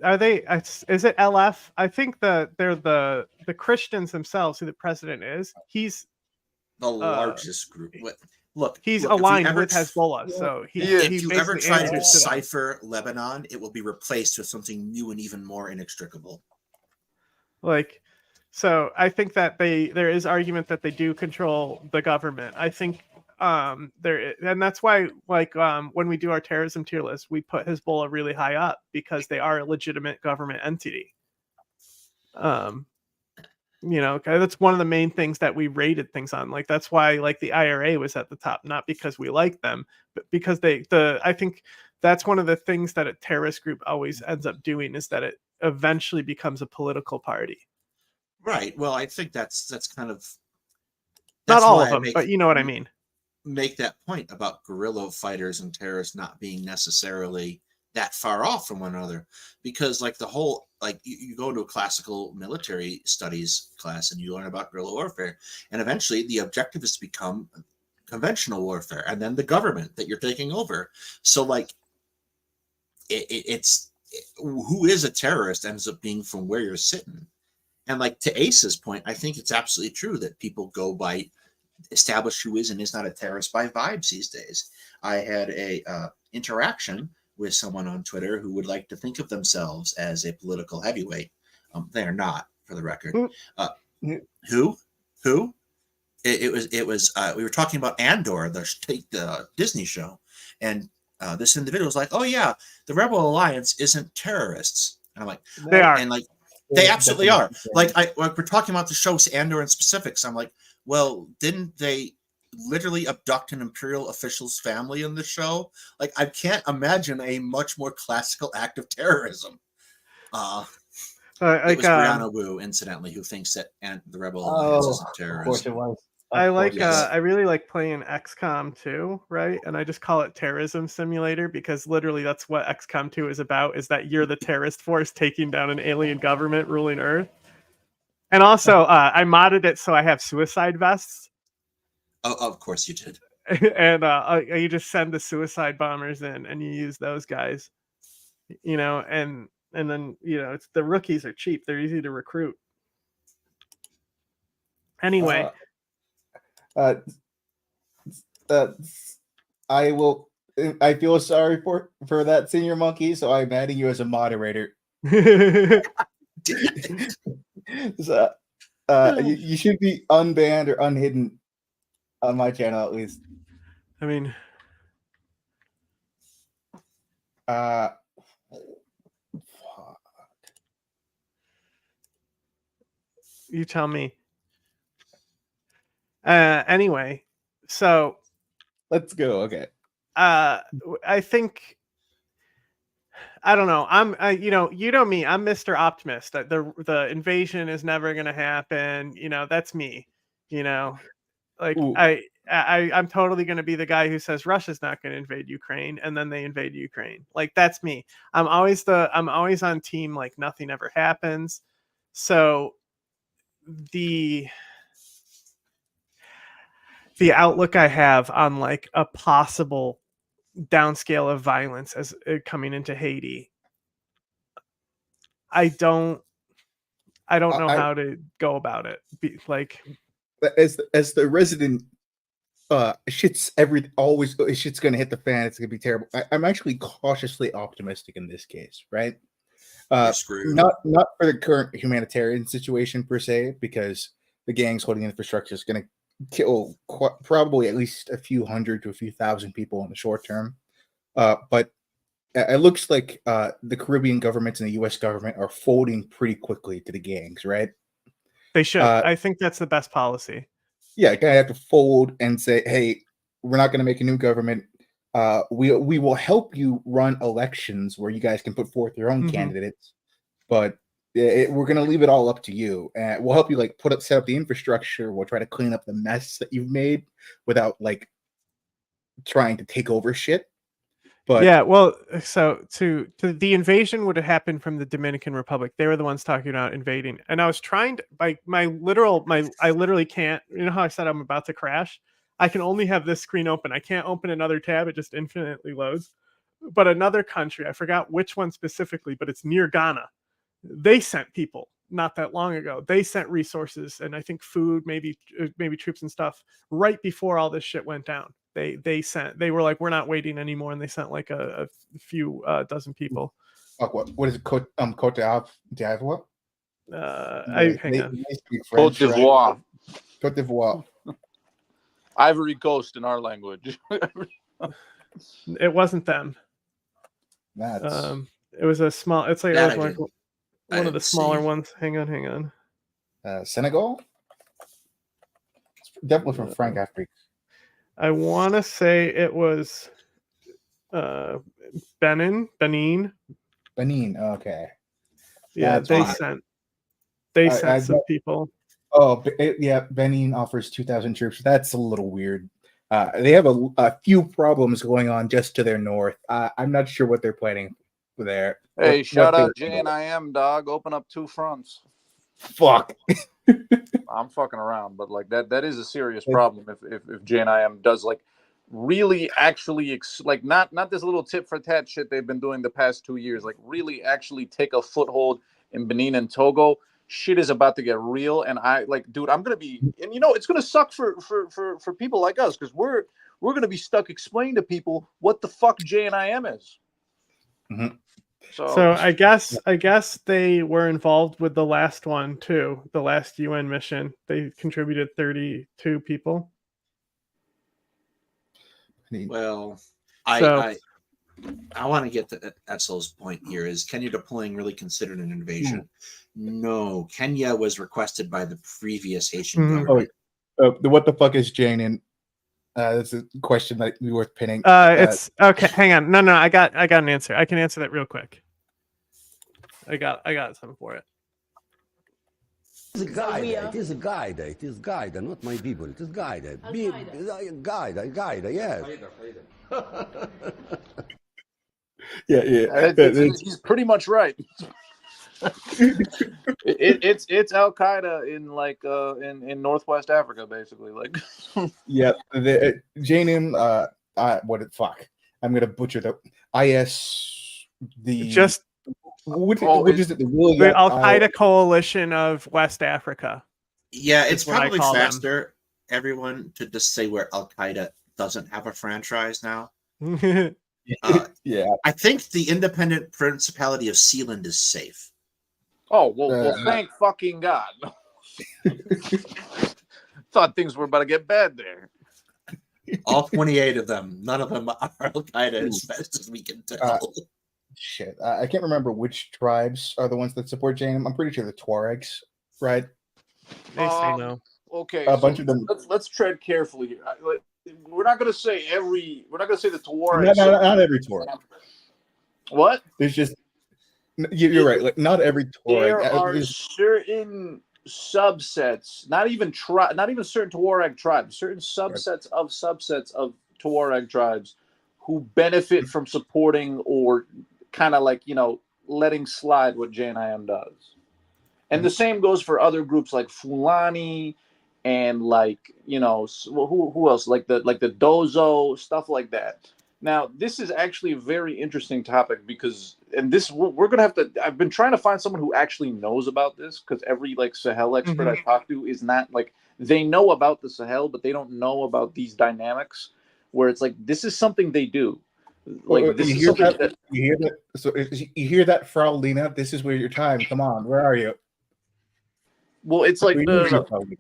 are they? Is it LF? I think they're the Christians themselves. Who the president is? He's The largest group. Look, he's look, if you aligned ever with Hezbollah. So He is. If he's you ever basically try to answers them. decipher Lebanon, it will be replaced with something new and even more inextricable. Like, so I think that there is argument that they do control the government. I think there, and that's why like when we do our terrorism tier list, we put Hezbollah really high up because they are a legitimate government entity. That's one of the main things that we rated things on. Like that's why like the IRA was at the top, not because we like them, but because I think that's one of the things that a terrorist group always ends up doing, is that it eventually becomes a political party. Right. Well, I think that's kind of Not that's all why of I them, make- but you know what I mean. Make that point about guerrilla fighters and terrorists not being necessarily that far off from one another, because like the whole like you go into a classical military studies class and you learn about guerrilla warfare, and eventually the objective is to become conventional warfare, and then the government that you're taking over. So like it's who is a terrorist ends up being from where you're sitting. And like to Ace's point, I think it's absolutely true that people go by establish who is and is not a terrorist by vibes these days. I had a interaction with someone on Twitter who would like to think of themselves as a political heavyweight. They are not, for the record. Who? It was we were talking about Andor, the Disney show, and this individual was like, "Oh yeah, the Rebel Alliance isn't terrorists." And I'm like, They are. and like they absolutely are. Like we're talking about the show Andor in specifics. I'm like, well, didn't they literally abduct an imperial official's family in the show. Like, I can't imagine a much more classical act of terrorism. It was Brianna Wu, incidentally, who thinks that the Rebel Alliance is a Of terrorism. course it was. I like yes. I really like playing XCOM 2, right? And I just call it terrorism simulator because literally that's what XCOM 2 is about, is that you're the terrorist force taking down an alien government ruling Earth. And also I modded it so I have suicide vests. Oh, of course you did. And you just send the suicide bombers in and you use those guys. You know, and then, you know, it's the rookies are cheap. They're easy to recruit. Anyway, I will. I feel sorry for that, Senior Monkey. So I'm adding you as a moderator. So, you should be unbanned or unhidden on my channel at least. I mean, you tell me. Anyway, so Let's go. Okay. I think, I don't know. you know me. I'm Mr. Optimist. The invasion is never going to happen. You know, that's me. You know, like Ooh. I'm totally going to be the guy who says Russia's not going to invade Ukraine, and then they invade Ukraine. Like, that's me. I'm always on team like nothing ever happens. So the outlook I have on like a possible downscale of violence as coming into Haiti, I don't know how to go about it. Like, as the resident, shit's gonna hit the fan. It's gonna be terrible. I'm actually cautiously optimistic in this case, right? You're screwed. Not for the current humanitarian situation per se, because the gangs holding infrastructure is gonna kill probably at least a few hundred to a few thousand people in the short term. But it looks like the Caribbean governments and the U.S. government are folding pretty quickly to the gangs, right? they should. I think that's the best policy. Yeah, kind of have to fold and say, "Hey, we're not going to make a new government. We will help you run elections where you guys can put forth your own candidates, but we're going to leave it all up to you. And we'll help you like set up the infrastructure. We'll try to clean up the mess that you've made without like trying to take over shit." But yeah, well, so to the invasion would have happened from the Dominican Republic. They were the ones talking about invading, and I was trying to I literally can't. You know how I said I'm about to crash? I can only have this screen open. I can't open another tab. It just infinitely loads. But another country, I forgot which one specifically, but it's near Ghana. They sent people not that long ago. They sent resources and I think food, maybe troops and stuff right before all this shit went down. They were like, we're not waiting anymore, and they sent like a few dozen people. What is it? Cote d'Ivoire? Hang on. Cote d'Ivoire. Cote d'Ivoire. Ivory Coast in our language. It wasn't them. That's it was a small. It's like That it was one of the smaller ones. Hang on. Senegal. It's definitely from Frank Afrique. I want to say it was Benin. Okay. Yeah, That's they fine. sent some people. Oh, yeah. Benin offers 2,000 troops. That's a little weird. They have a few problems going on just to their north. I'm not sure what they're planning there. Hey, shout out JNIM, dog. Open up 2 fronts. Fuck. I'm fucking around, but like that is a serious problem if JNIM does like really actually like not this little tit for tat shit they've been doing the past 2 years, like really actually take a foothold in Benin and Togo. Shit is about to get real, and I like, dude, I'm gonna be, and you know, it's gonna suck for people like us because we're gonna be stuck explaining to people what the fuck JNIM is. Mm-hmm. So I guess they were involved with the last one too. The last UN mission, they contributed 32 people. Well, I want to get to Etzel's point here. Is Kenya deploying really considered an invasion? No, Kenya was requested by the previous Haitian government. What the fuck is Jane in? That's a question that would be worth pinning. It's okay. Hang on. No, I got an answer. I can answer that real quick. I got something for it. It is a guide. It is guide, not my people. It is guide. Guide. Yes. Yeah. He's pretty much right. It's Al Qaeda in like in Northwest Africa, basically. Like, Yeah, the Jainim, what the fuck? I'm gonna butcher the Just what is it? the Al Qaeda coalition of West Africa. Yeah, it's what I probably call them. faster, everyone, to just say where Al Qaeda doesn't have a franchise now. Yeah. I think the independent principality of Sealand is safe. oh well, thank fucking God. Thought things were about to get bad there. All 28 of them, none of them are Al Qaeda, as best as we can tell. Shit, I can't remember which tribes are the ones that support Jainim. I'm pretty sure the Tuaregs, right? They say no. Okay, A bunch of them. Let's tread carefully here. We're not going to say We're not going to say the Tuaregs. Not every Tuareg. What? There's just you're right. Like not every Tuareg. There are certain subsets, not even certain Tuareg tribes, certain subsets of Tuareg tribes who benefit from supporting or kind of like, letting slide what JNIM does. And the same goes for other groups like Fulani and like, who else? Like the Dozo, stuff like that. Now, this is actually a very interesting topic because, and this we're gonna have to. I've been trying to find someone who actually knows about this because every like Sahel expert I talk to is not like they know about the Sahel, but they don't know about these dynamics. Where it's like this is something they do. Like this is something that you hear that. So you hear that, Frau Lena? This is where your time. Come on, where are you? Well, it's like We no, need no, you, Frau Lena.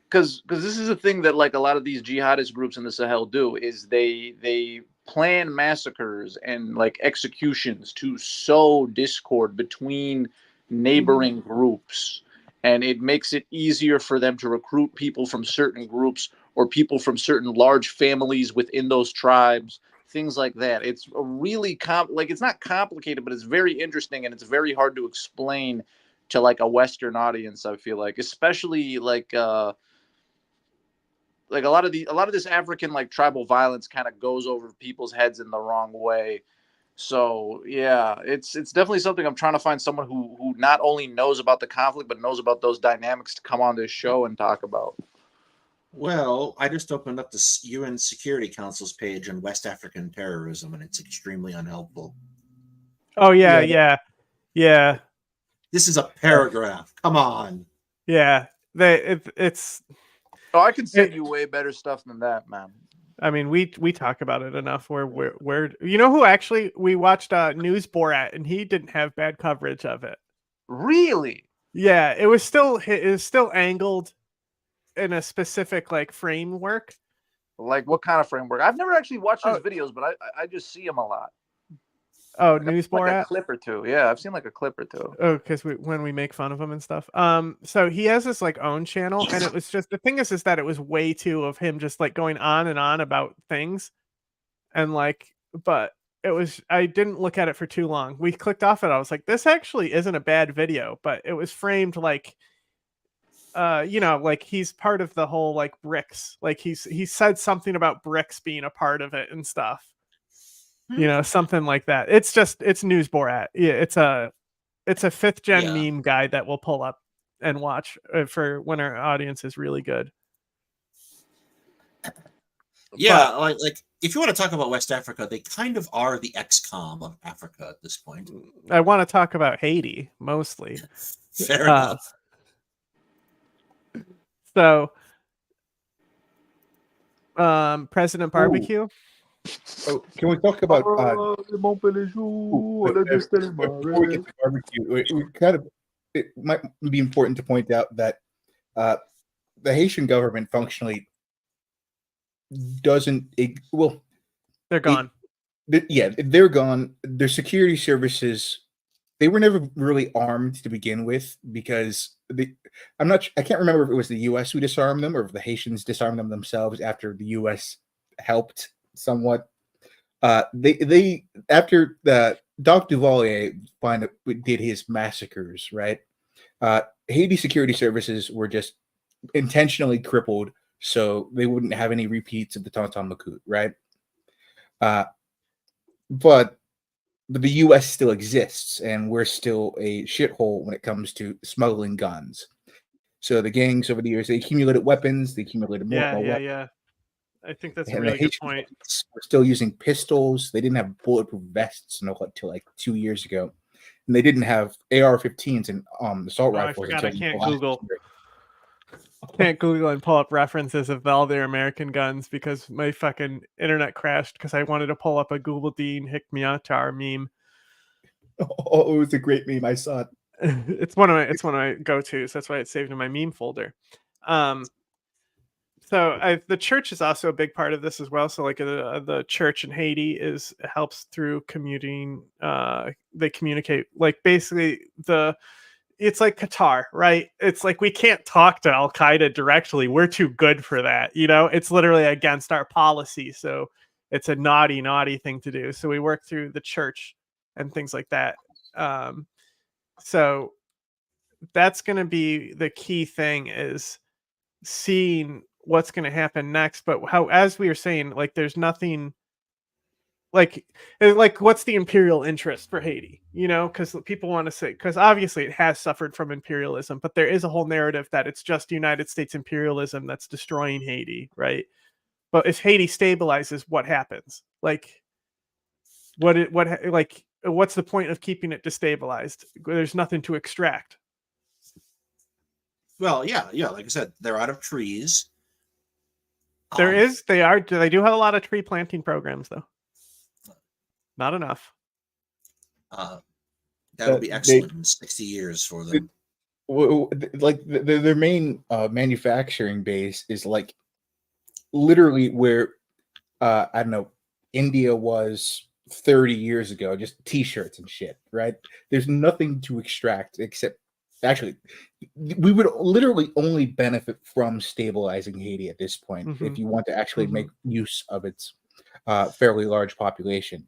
because this is a thing that like a lot of these jihadist groups in the Sahel do is they plan massacres and like executions to sow discord between neighboring groups, and it makes it easier for them to recruit people from certain groups or people from certain large families within those tribes, things like that. It's a really it's not complicated, but it's very interesting and it's very hard to explain to like a Western audience, I feel like, especially like a lot of this African like tribal violence kind of goes over people's heads in the wrong way. So yeah, it's definitely something I'm trying to find someone who not only knows about the conflict but knows about those dynamics to come on this show and talk about. Well, I just opened up the UN Security Council's page on West African terrorism, and it's extremely unhelpful. Oh yeah. This is a paragraph. Come on. Yeah. It's. Oh, I can send you way better stuff than that, man. I mean, we talk about it enough. Where who actually we watched News Borat and he didn't have bad coverage of it. Really? Yeah, it was still angled in a specific like framework. Like what kind of framework? I've never actually watched his videos, but I just see him a lot. Oh, News Borat? Like a clip or two. Yeah, I've seen like a clip or two. Oh, because when we make fun of him and stuff. So he has this like own channel, and it was just the thing is that it was way too of him just like going on and on about things, and like, but it was I didn't look at it for too long. We clicked off it. I was like, this actually isn't a bad video, but it was framed like, like he's part of the whole like BRICS. Like he said something about BRICS being a part of it and stuff. Something like that. It's News Borat. Yeah, it's a 5th gen meme guide that we'll pull up and watch for when our audience is really good. Yeah, like if you want to talk about West Africa, they kind of are the XCOM of Africa at this point. I want to talk about Haiti mostly. Fair enough. So, President Barbecue. Oh, can we talk about before we get to barbecue? It might be important to point out that the Haitian government functionally doesn't. They're gone. They're gone. Their security services, they were never really armed to begin with because I can't remember if it was the U.S. who disarmed them or if the Haitians disarmed them themselves after the U.S. helped somewhat. They after the Doc Duvalier did his massacres, right? Haiti security services were just intentionally crippled so they wouldn't have any repeats of the Tonton Macoute, right? But the U.S. still exists, and we're still a shithole when it comes to smuggling guns. So the gangs over the years, they accumulated weapons, they accumulated more weapons. Yeah. I think that's a And really the good Haitian point. police were still using pistols. They didn't have bulletproof vests until like 2 years ago, and they didn't have AR-15s and assault Oh, I rifles. forgot I until can't last Google. year. Can't Google and pull up references of all their American guns because my fucking internet crashed because I wanted to pull up a Google Dean Hick Miatar meme. Oh, it was a great meme. I saw it. It's one of my go-tos. That's why it's saved in my meme folder. So the church is also a big part of this as well. So like the church in Haiti helps through commuting. They communicate like basically it's like Qatar, right? It's like we can't talk to Al Qaeda directly. We're too good for that. It's literally against our policy. So it's a naughty thing to do. So we work through the church and things like that. So that's going to be the key thing, is seeing what's going to happen next. But as we were saying, like there's nothing like what's the imperial interest for Haiti, because people want to say, because obviously it has suffered from imperialism, but there is a whole narrative that it's just United States imperialism that's destroying Haiti, right? But if Haiti stabilizes, what happens? Like what's the point of keeping it destabilized? There's nothing to extract. Well, yeah. Like I said, they're out of trees. They do have a lot of tree planting programs, though. Not enough. That'll be excellent in 60 years for them. Like their main manufacturing base is like literally where I don't know, India was 30 years ago, just t-shirts and shit, right? There's nothing to extract except, actually, we would literally only benefit from stabilizing Haiti at this point if you want to actually make use of its fairly large population.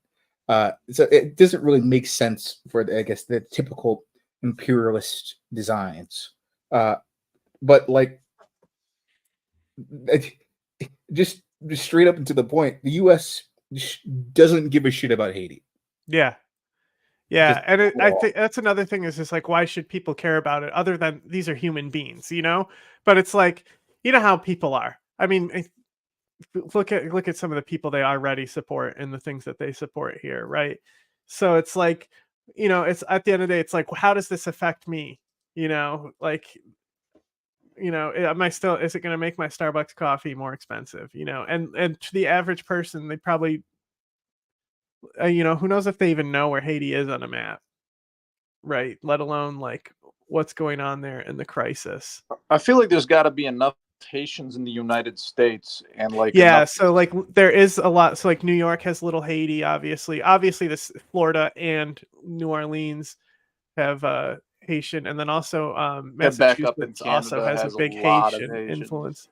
So it doesn't really make sense for, I guess, the typical imperialist designs. But like, just straight up and to the point, the U.S. doesn't give a shit about Haiti. Yeah. And I think that's another thing, is just like, why should people care about it other than these are human beings, But it's like, how people are. I mean, look at some of the people they already support and the things that they support here, right? So it's like, it's at the end of the day, it's like, how does this affect me? Like, am I still, is it going to make my Starbucks coffee more expensive? And to the average person, they probably, who knows if they even know where Haiti is on a map, right? Let alone like what's going on there in the crisis. I feel like there's got to be enough Haitians in the United States, and like so like there is a lot. So like New York has little Haiti, obviously this Florida and New Orleans have Haitian, and then also Massachusetts also has a big Haitian influence.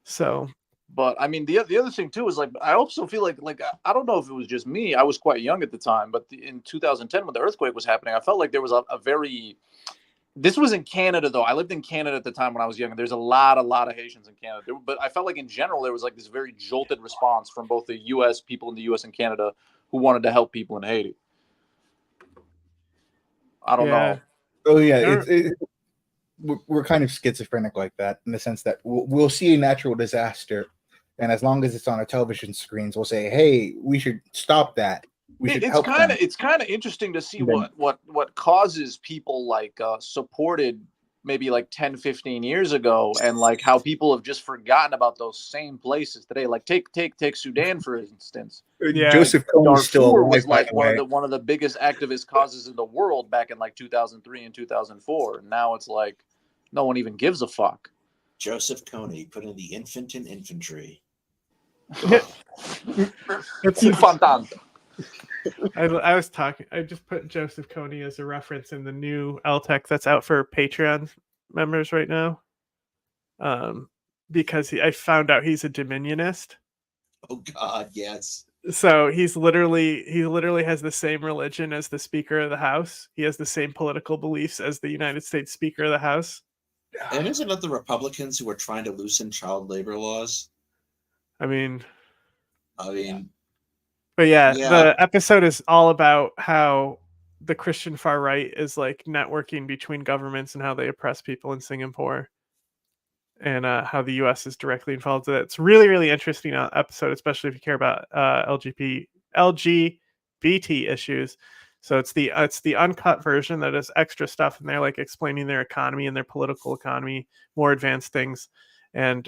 So. But I mean, the other thing too is like, I also feel like I don't know if it was just me. I was quite young at the time, but in 2010 when the earthquake was happening, I felt like there was a very. This was in Canada though. I lived in Canada at the time when I was young, and there's a lot of Haitians in Canada. But I felt like in general there was like this very jolted response from both the U.S. people in the U.S. and Canada who wanted to help people in Haiti. I don't know. Oh yeah, we're kind of schizophrenic like that, in the sense that we'll see a natural disaster. And as long as it's on our television screens, we'll say, "Hey, we should stop that. We should help them." It's kind of interesting to see what causes people like supported maybe like 10, 15 years ago, and like how people have just forgotten about those same places today. Like take Sudan for instance. Yeah, Joseph Kony still was like one of the biggest activist causes in the world back in like 2003 and 2004, and now it's like no one even gives a fuck. Joseph Kony put in the infant in infantry. It's infantante. I was talking. I just put Joseph Kony as a reference in the new LTEC that's out for Patreon members right now. because I found out he's a Dominionist. Oh God, yes. So he literally has the same religion as the Speaker of the House. He has the same political beliefs as the United States Speaker of the House. And isn't it the Republicans who are trying to loosen child labor laws? I mean, but yeah, Yeah. the episode is all about how the Christian far right is like networking between governments and how they oppress people in Singapore, and how the U.S. is directly involved with it. It's really, really interesting episode, especially if you care about LGBT issues. So it's the uncut version that has extra stuff in there, like explaining their economy and their political economy, more advanced things. And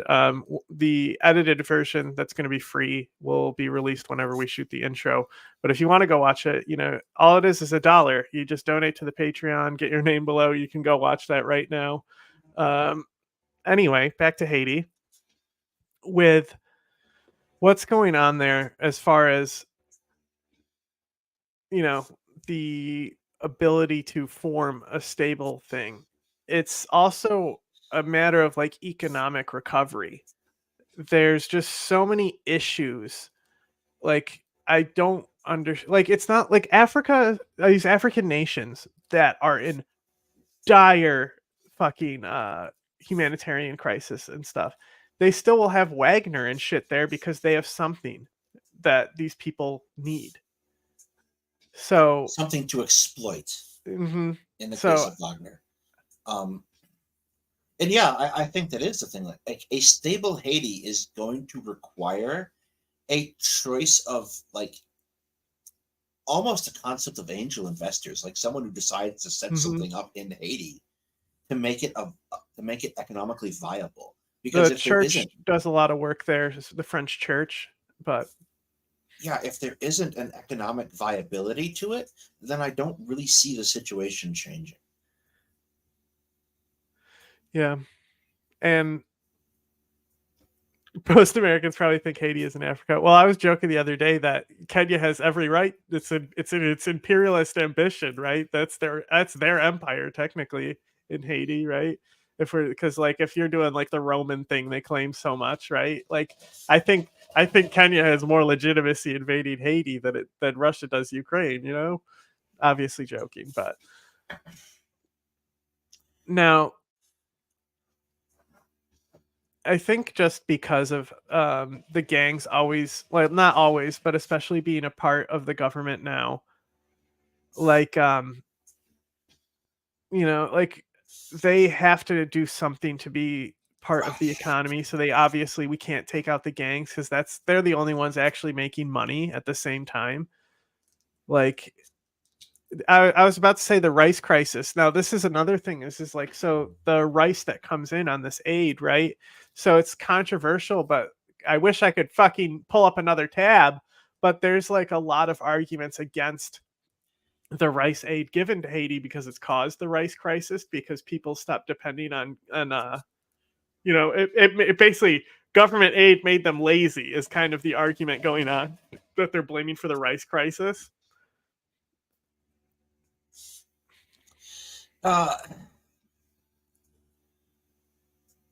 the edited version that's going to be free will be released whenever we shoot the intro. But if you want to go watch it, all it is $1. You just donate to the Patreon, get your name below. You can go watch that right now. Anyway, back to Haiti. With what's going on there as far as, the ability to form a stable thing, it's also a matter of like economic recovery. There's just so many issues. Like, I don't like, it's not like Africa, these African nations that are in dire fucking humanitarian crisis and stuff, they still will have Wagner and shit there because they have something that these people need. So Something to exploit mhm. in the So- case of Wagner. And yeah, I think that is the thing. Like a stable Haiti is going to require a choice of like almost a concept of angel investors, like someone who decides to set Mhm. something up in Haiti to make it economically viable. Because The if there church isn't, does a lot of work there, the French church, but yeah, if there isn't an economic viability to it, then I don't really see the situation changing. yeah. And most Americans probably think Haiti is in Africa. Well, I was joking the other day that Kenya has every right. It's its imperialist ambition, right? That's their empire technically in Haiti, right? Because like if you're doing like the Roman thing, they claim so much, right? Like I think Kenya has more legitimacy invading Haiti than Russia does Ukraine. Obviously joking, but now I think just because of the gangs always, well, not always, but especially being a part of the government now, like like they have to do something to be part of the economy. So we can't take out the gangs because they're the only ones actually making money at the same time. Like I was about to say the rice crisis. Now this is another thing. This is like, so the rice that comes in on this aid, right? So it's controversial, but I wish I could fucking pull up another tab. But there's like a lot of arguments against the rice aid given to Haiti because it's caused the rice crisis, because people stopped depending on it basically, government aid made them lazy is kind of the argument going on that they're blaming for the rice crisis.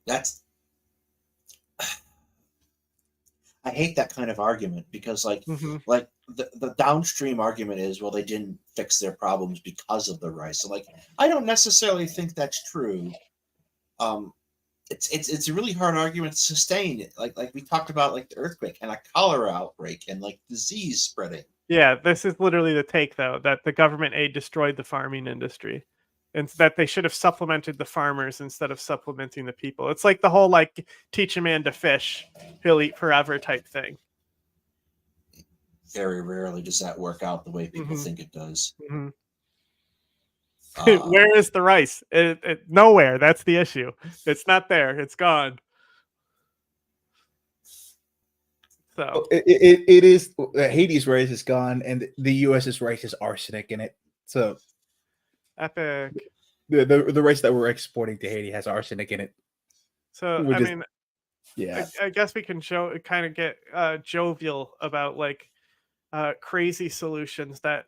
That's I hate that kind of argument because like the downstream argument is, well, they didn't fix their problems because of the rice. So like I don't necessarily think that's true. It's a really hard argument to sustain. Like we talked about, like the earthquake and a cholera outbreak and like disease spreading. Yeah, this is literally the take, though, that the government aid destroyed the farming industry, and that they should have supplemented the farmers instead of supplementing the people. It's like the whole like teach a man to fish, he'll eat forever type thing. Very rarely does that work out the way people think it does. Where is the rice? Nowhere. That's the issue. It's not there. It's gone. So it is Haiti's rice is gone, and the U.S.'s rice is arsenic in it. So epic. The rice that we're exporting to Haiti has arsenic in it. So Which I is- mean, Yeah, I guess we can kind of get jovial about like crazy solutions that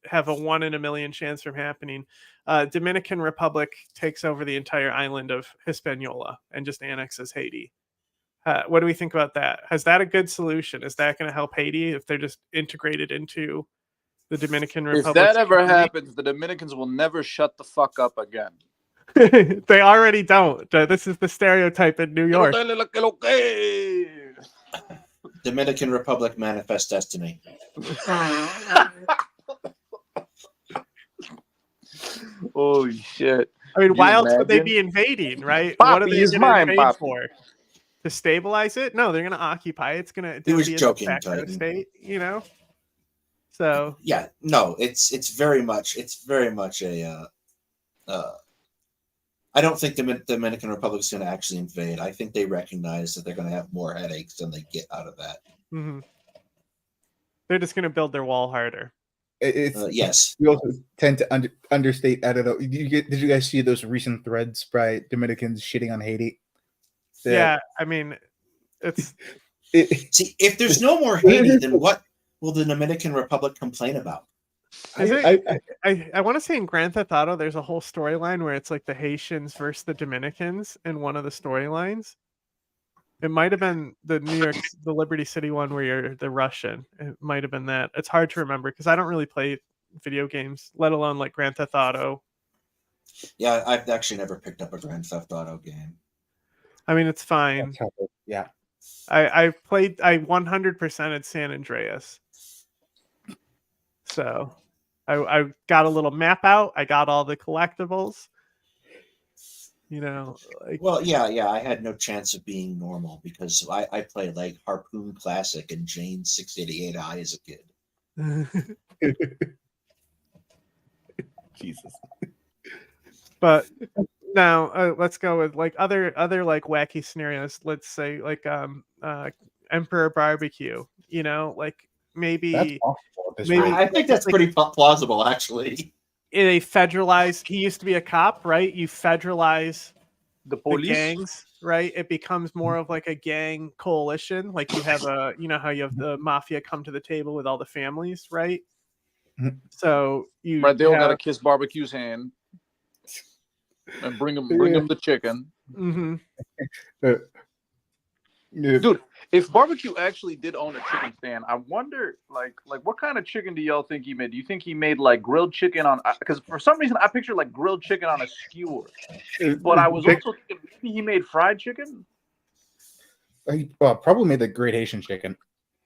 have a 1 in a million chance from happening. Dominican Republic takes over the entire island of Hispaniola and just annexes Haiti. What do we think about that? Is that a good solution? Is that going to help Haiti if they're just integrated into the Dominican If Republic? that ever happens, the Dominicans will never shut the fuck up again. They already don't. This is the stereotype in New York. Dominican Republic Manifest Destiny. Holy shit. I mean, Could why you else would they imagine? be invading, right? Poppy What are they is going to mine, invade Poppy. for? To stabilize it? No, they're going to occupy. It's going to He was be a de joking, facto Titan. state, you know? So Yeah, no, it's very much a. I don't think the Dominican Republic is going to actually invade. I think they recognize that they're going to have more headaches than they get out of that. mhm. They're just going to build their wall harder. It's Yes, we also tend to understate. I don't know. Did you guys see those recent threads by Dominicans shitting on Haiti? Yeah, I mean, it's see, if there's no more Haiti, then what will the Dominican Republic complain about? I want to say in Grand Theft Auto, there's a whole storyline where it's like the Haitians versus the Dominicans in one of the storylines. It might have been the Liberty City one where you're the Russian. It might have been that. It's hard to remember because I don't really play video games, let alone like Grand Theft Auto. Yeah, I've actually never picked up a Grand Theft Auto game. I mean, it's fine. Yeah. I 100%ed San Andreas. So I got a little map out. I got all the collectibles. You know, like, Well, yeah, I had no chance of being normal because I played like Harpoon Classic and Jane 688i as a kid. Jesus. But now let's go with like other like wacky scenarios. Let's say like Emperor Barbecue. You know, like That's maybe possible at this maybe- rate. I think that's pretty plausible, actually. they federalize. He used to be a cop, right? You federalize The the police. gangs, right? It becomes more of like a gang coalition. Like you have you know how you have the mafia come to the table with all the families, right? Mhm. So you Right, they all got to have, kiss Barbecue's hand and bring him the chicken. mhm. Dude, if Barbecue actually did own a chicken stand, I wonder, like what kind of chicken do y'all think he made? Do you think he made like grilled chicken on? Because for some reason I picture like grilled chicken on a skewer, but I was also thinking maybe he made fried chicken. Well, probably made the Great Haitian chicken.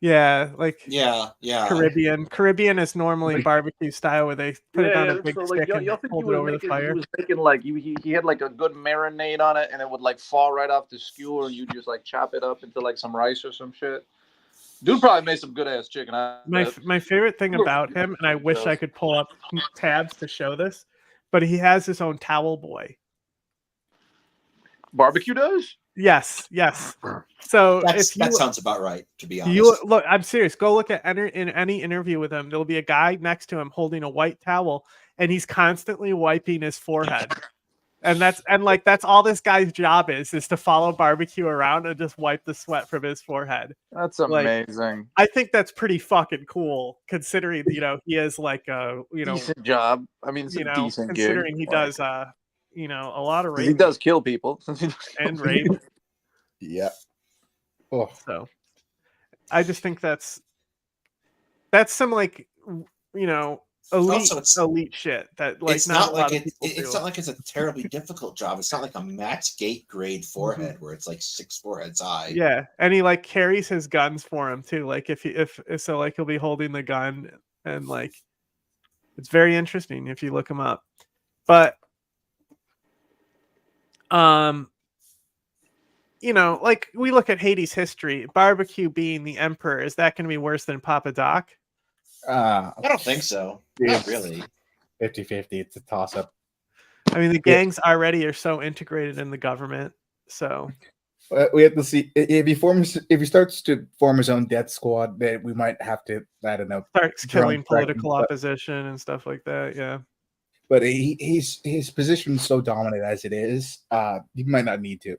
Yeah, like Yeah. Caribbean is normally barbecue style where they put it on a big so stick y'all and think he hold it was over the making, fire. he was making like he had like a good marinade on it, and it would like fall right off the skewer, and you just like chop it up into like some rice or some shit. Dude probably made some good ass chicken. My favorite thing about him, and I wish I could pull up tabs to show this, but he has his own towel boy. Barbecue does. Yes. So that if you sounds about right, to be honest. you look, I'm serious. Go look at in any interview with him. There'll be a guy next to him holding a white towel, and he's constantly wiping his forehead. And that's all this guy's job is to follow Barbecue around and just wipe the sweat from his forehead. That's Like, amazing. I think that's pretty fucking cool, considering he is like a Decent job. I mean, it's a decent gig. considering he does a lot of rape He does kill people. and rape. Yeah. Oh, So I just think that's some like elite shit that like it's not not a lot like of it, people it's do. not like it's a terribly difficult job. It's not like a Max Gate grade forehead where it's like 6 foreheads high. Yeah, and he like carries his guns for him too. Like if so, like he'll be holding the gun, and like it's very interesting if you look him up. But like we look at Haiti's history, Barbecue being the emperor, is that going to be worse than Papa Doc? I don't think so. Not It's really. 50-50. It's a toss up. I mean, the gangs already are so integrated in the government, so We have to see if he starts to form his own death squad. That we might have to, I don't know, starts killing Drone political tracking, opposition and stuff like that. Yeah. but his position is so dominant as it is. He might not need to.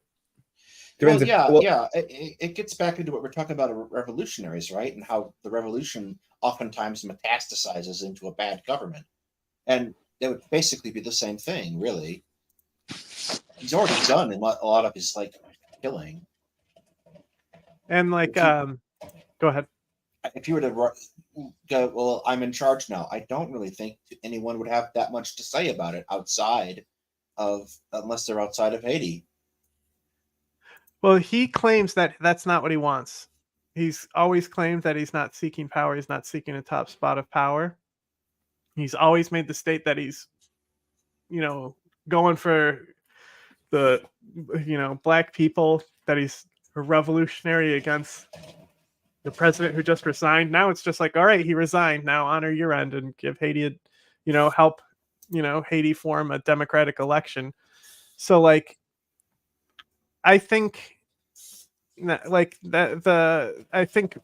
Well, Depends yeah. It gets back into what we're talking about revolutionaries, right? And how the revolution oftentimes metastasizes into a bad government. And it would basically be the same thing, really. He's already done a lot of his like killing. And like, If go ahead. if you were to go, well, I'm in charge now. I don't really think anyone would have that much to say about it unless they're outside of Haiti. Well, he claims that that's not what he wants. He's always claimed that he's not seeking power. He's not seeking a top spot of power. He's always made the state that he's, going for the, black people, that he's a revolutionary against the president who just resigned. Now it's just like, all right, he resigned. Now honor your end and give Haiti, help, Haiti form a democratic election. So like, I think like I think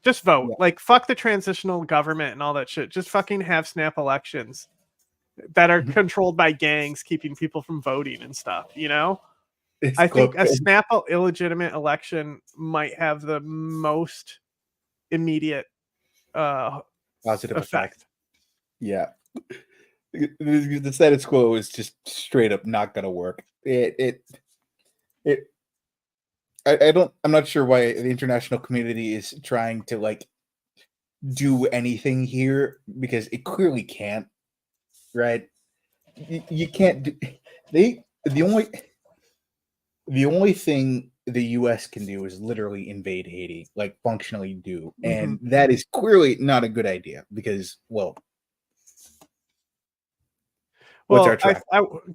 just vote. Yeah. Like fuck the transitional government and all that shit. Just fucking have snap elections that are controlled by gangs keeping people from voting and stuff, I think a snap illegitimate election might have the most immediate positive effect. Yeah. The status quo is just straight up not gonna work. I'm not sure why the international community is trying to like do anything here, because it clearly can't, right? You can't do the only thing the US can do is literally invade Haiti, like functionally do. And that is clearly not a good idea because, what's our track?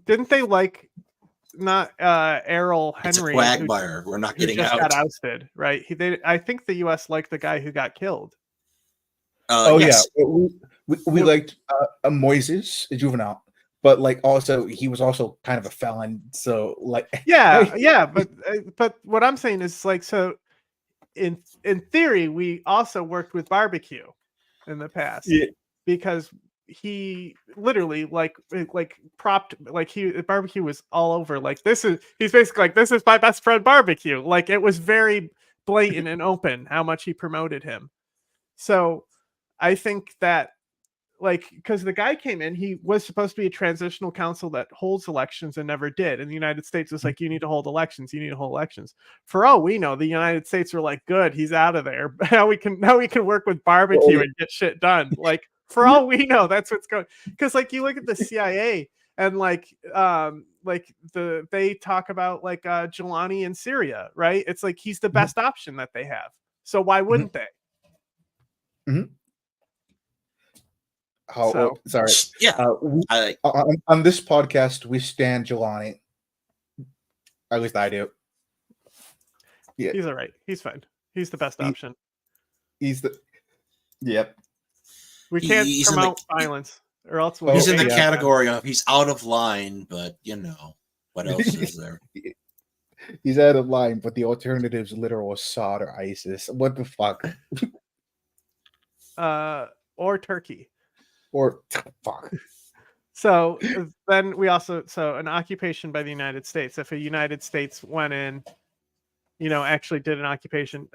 Didn't they like not Errol Henry? It's a quagmire. We're not getting just out. got ousted, right? I think the US liked the guy who got killed. Yes. Yeah, we liked Moises Juvenal. But like, also, he was also kind of a felon. So like, yeah. But what I'm saying is like, so in theory, we also worked with Barbecue in the past, because he literally like propped, like Barbecue was all over. Like he's basically like, this is my best friend Barbecue. Like it was very blatant and open how much he promoted him. So I think that, like, because the guy came in, he was supposed to be a transitional council that holds elections and never did. And the United States was like, you need to hold elections. You need to hold elections. For all we know, the United States were like, good, he's out of there. Now we can work with Barbecue and get shit done. Like, for all we know, that's what's going. Because like you look at the CIA and like they talk about like Jelani in Syria, right? It's like he's the best option that they have. So why wouldn't they? Sorry. Yeah. On this podcast, we stand Jelani. At least I do. Yeah, he's all right. He's fine. He's the best option. Yep. We can't promote violence, or else we'll he's in the category of he's out of line, but what else is there? He's out of line, but the alternative's literal Assad or ISIS. What the fuck? Or Turkey. Or fuck. So then we also, an occupation by the United States. If a United States went in, actually did an occupation,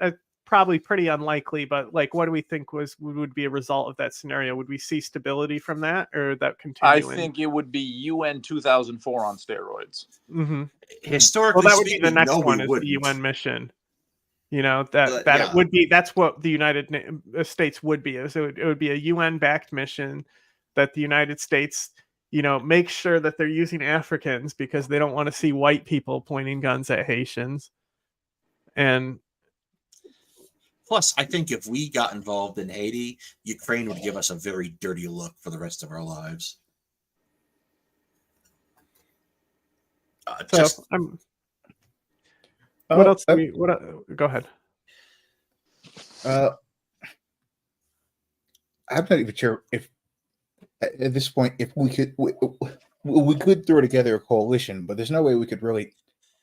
probably pretty unlikely, but like, what do we think would be a result of that scenario? Would we see stability from that, or that continue? I think it would be UN 2004 on steroids. Historically, well, that would be the speaking, next no, one, is the UN mission. It would be, that's what the United States would be. So it would be a UN-backed mission that the United States, make sure that they're using Africans because they don't want to see white people pointing guns at Haitians. And plus, I think if we got involved in Haiti, Ukraine would give us a very dirty look for the rest of our lives. What else? Go ahead. I'm not even sure if at this point, if we could throw together a coalition, but there's no way we could really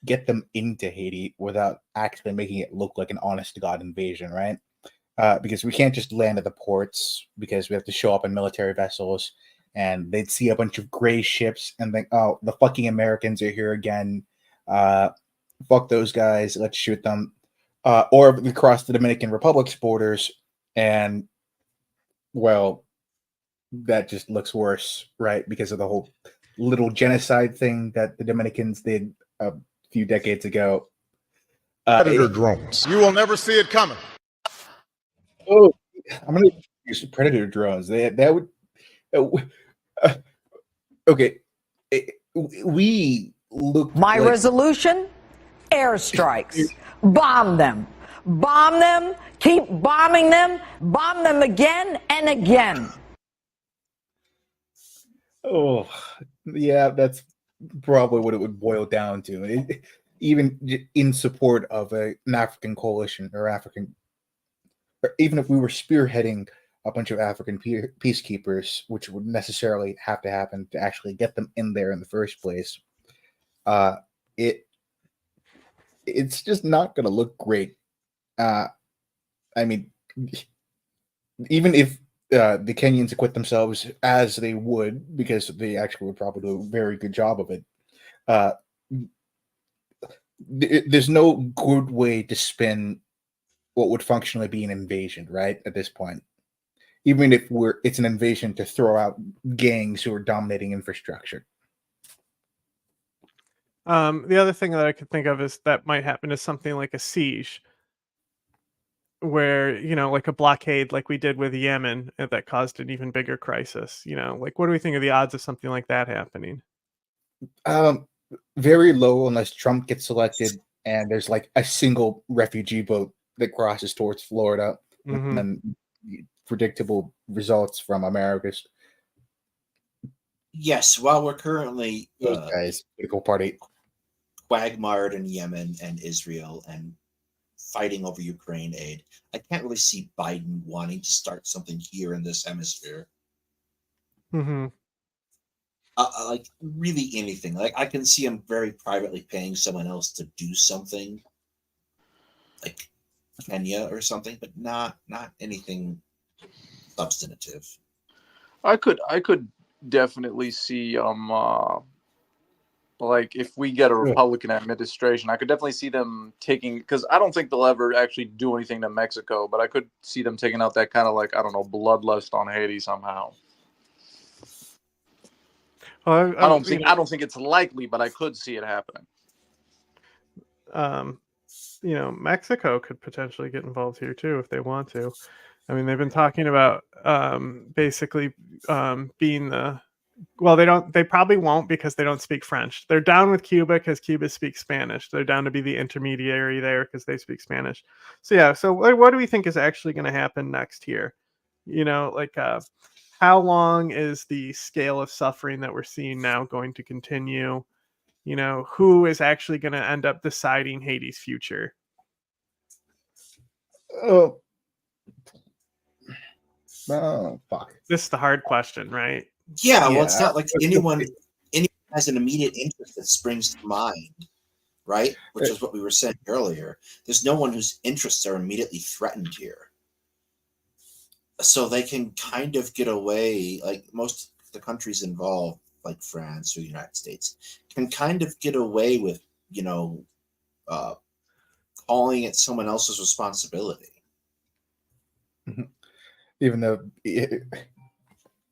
get them into Haiti without actually making it look like an honest to God invasion, right? Because we can't just land at the ports, because we have to show up in military vessels, and they'd see a bunch of gray ships and think, oh, the fucking Americans are here again. Fuck those guys, let's shoot them. Or we cross the Dominican Republic's borders, and well, that just looks worse, right? Because of the whole little genocide thing that the Dominicans did a few decades ago. Predator drones. You will never see it coming. Oh, I'm gonna use Predator drones. That would. Okay, we look. My resolution: airstrikes. Bomb them. Bomb them. Keep bombing them. Bomb them again and again. Oh, yeah, that's probably what it would boil down to. Even in support of an African coalition or even if we were spearheading a bunch of African peacekeepers, which would necessarily have to happen to actually get them in there in the first place, it's just not going to look great. I mean, even if the Kenyans acquit themselves as they would, because they actually would probably do a very good job of it, there's no good way to spin what would functionally be an invasion, right? At this point, even if it's an invasion to throw out gangs who are dominating infrastructure. The other thing that I could think of is that might happen is something like a siege, where, like a blockade, like we did with Yemen, that caused an even bigger crisis. Like, what do we think of the odds of something like that happening? Very low, unless Trump gets elected and there's like a single refugee boat that crosses towards Florida, and then predictable results from America's. Yes, while we're currently Those guys, political party, quagmired in Yemen and Israel and fighting over Ukraine aid, I can't really see Biden wanting to start something here in this hemisphere. Like really anything. Like I can see him very privately paying someone else to do something, like Kenya or something, but not anything substantive. I could definitely see like if we get a Republican administration, I could definitely see them taking, because I don't think they'll ever actually do anything to Mexico, but I could see them taking out that kind of like, I don't know, bloodlust on Haiti somehow. Well, I don't think it's likely, but I could see it happening. Mexico could potentially get involved here too if they want to. I mean, they've been talking about basically being the. Well, they probably won't because they don't speak French. They're down with Cuba because Cuba speaks Spanish. They're down to be the intermediary there because they speak Spanish. So yeah. So what do we think is actually going to happen next here? How long is the scale of suffering that we're seeing now going to continue? Who is actually going to end up deciding Haiti's future? Oh, fuck. This is the hard question, right? Yeah, well, it's not like anyone has an immediate interest that springs to mind, right? Which is what we were saying earlier. There's no one whose interests are immediately threatened here. So they can kind of get away, like most of the countries involved, like France or the United States, can kind of get away with, calling it someone else's responsibility. Even though,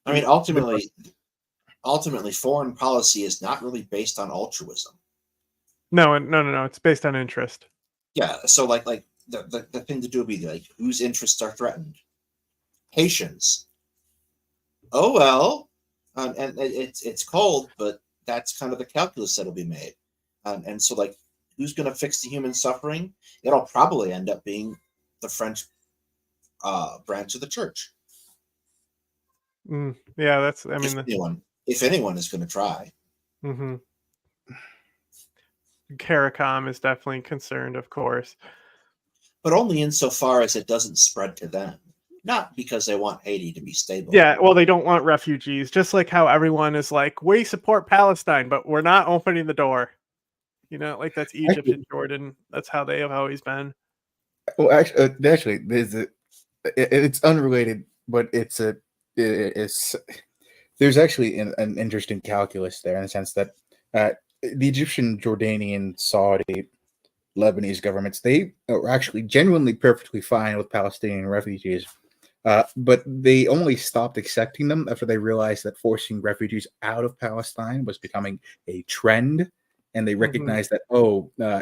I mean, ultimately, foreign policy is not really based on altruism. No. It's based on interest. Yeah. So, like the thing to do would be like, whose interests are threatened? Haitians. Oh well, and it's cold, but that's kind of the calculus that'll be made. And so, like, who's going to fix the human suffering? It'll probably end up being the French branch of the church. Yeah, that's. I mean, if anyone is going to try. CARICOM is definitely concerned, of course, but only insofar as it doesn't spread to them. Not because they want Haiti to be stable. Yeah, well, they don't want refugees. Just like how everyone is like, we support Palestine, but we're not opening the door. Like that's Egypt and Jordan. That's how they have always been. Well, actually, it's unrelated, but there's actually an interesting calculus there in the sense that the Egyptian, Jordanian, Saudi, Lebanese governments, they are actually genuinely perfectly fine with Palestinian refugees. But they only stopped accepting them after they realized that forcing refugees out of Palestine was becoming a trend and they recognize that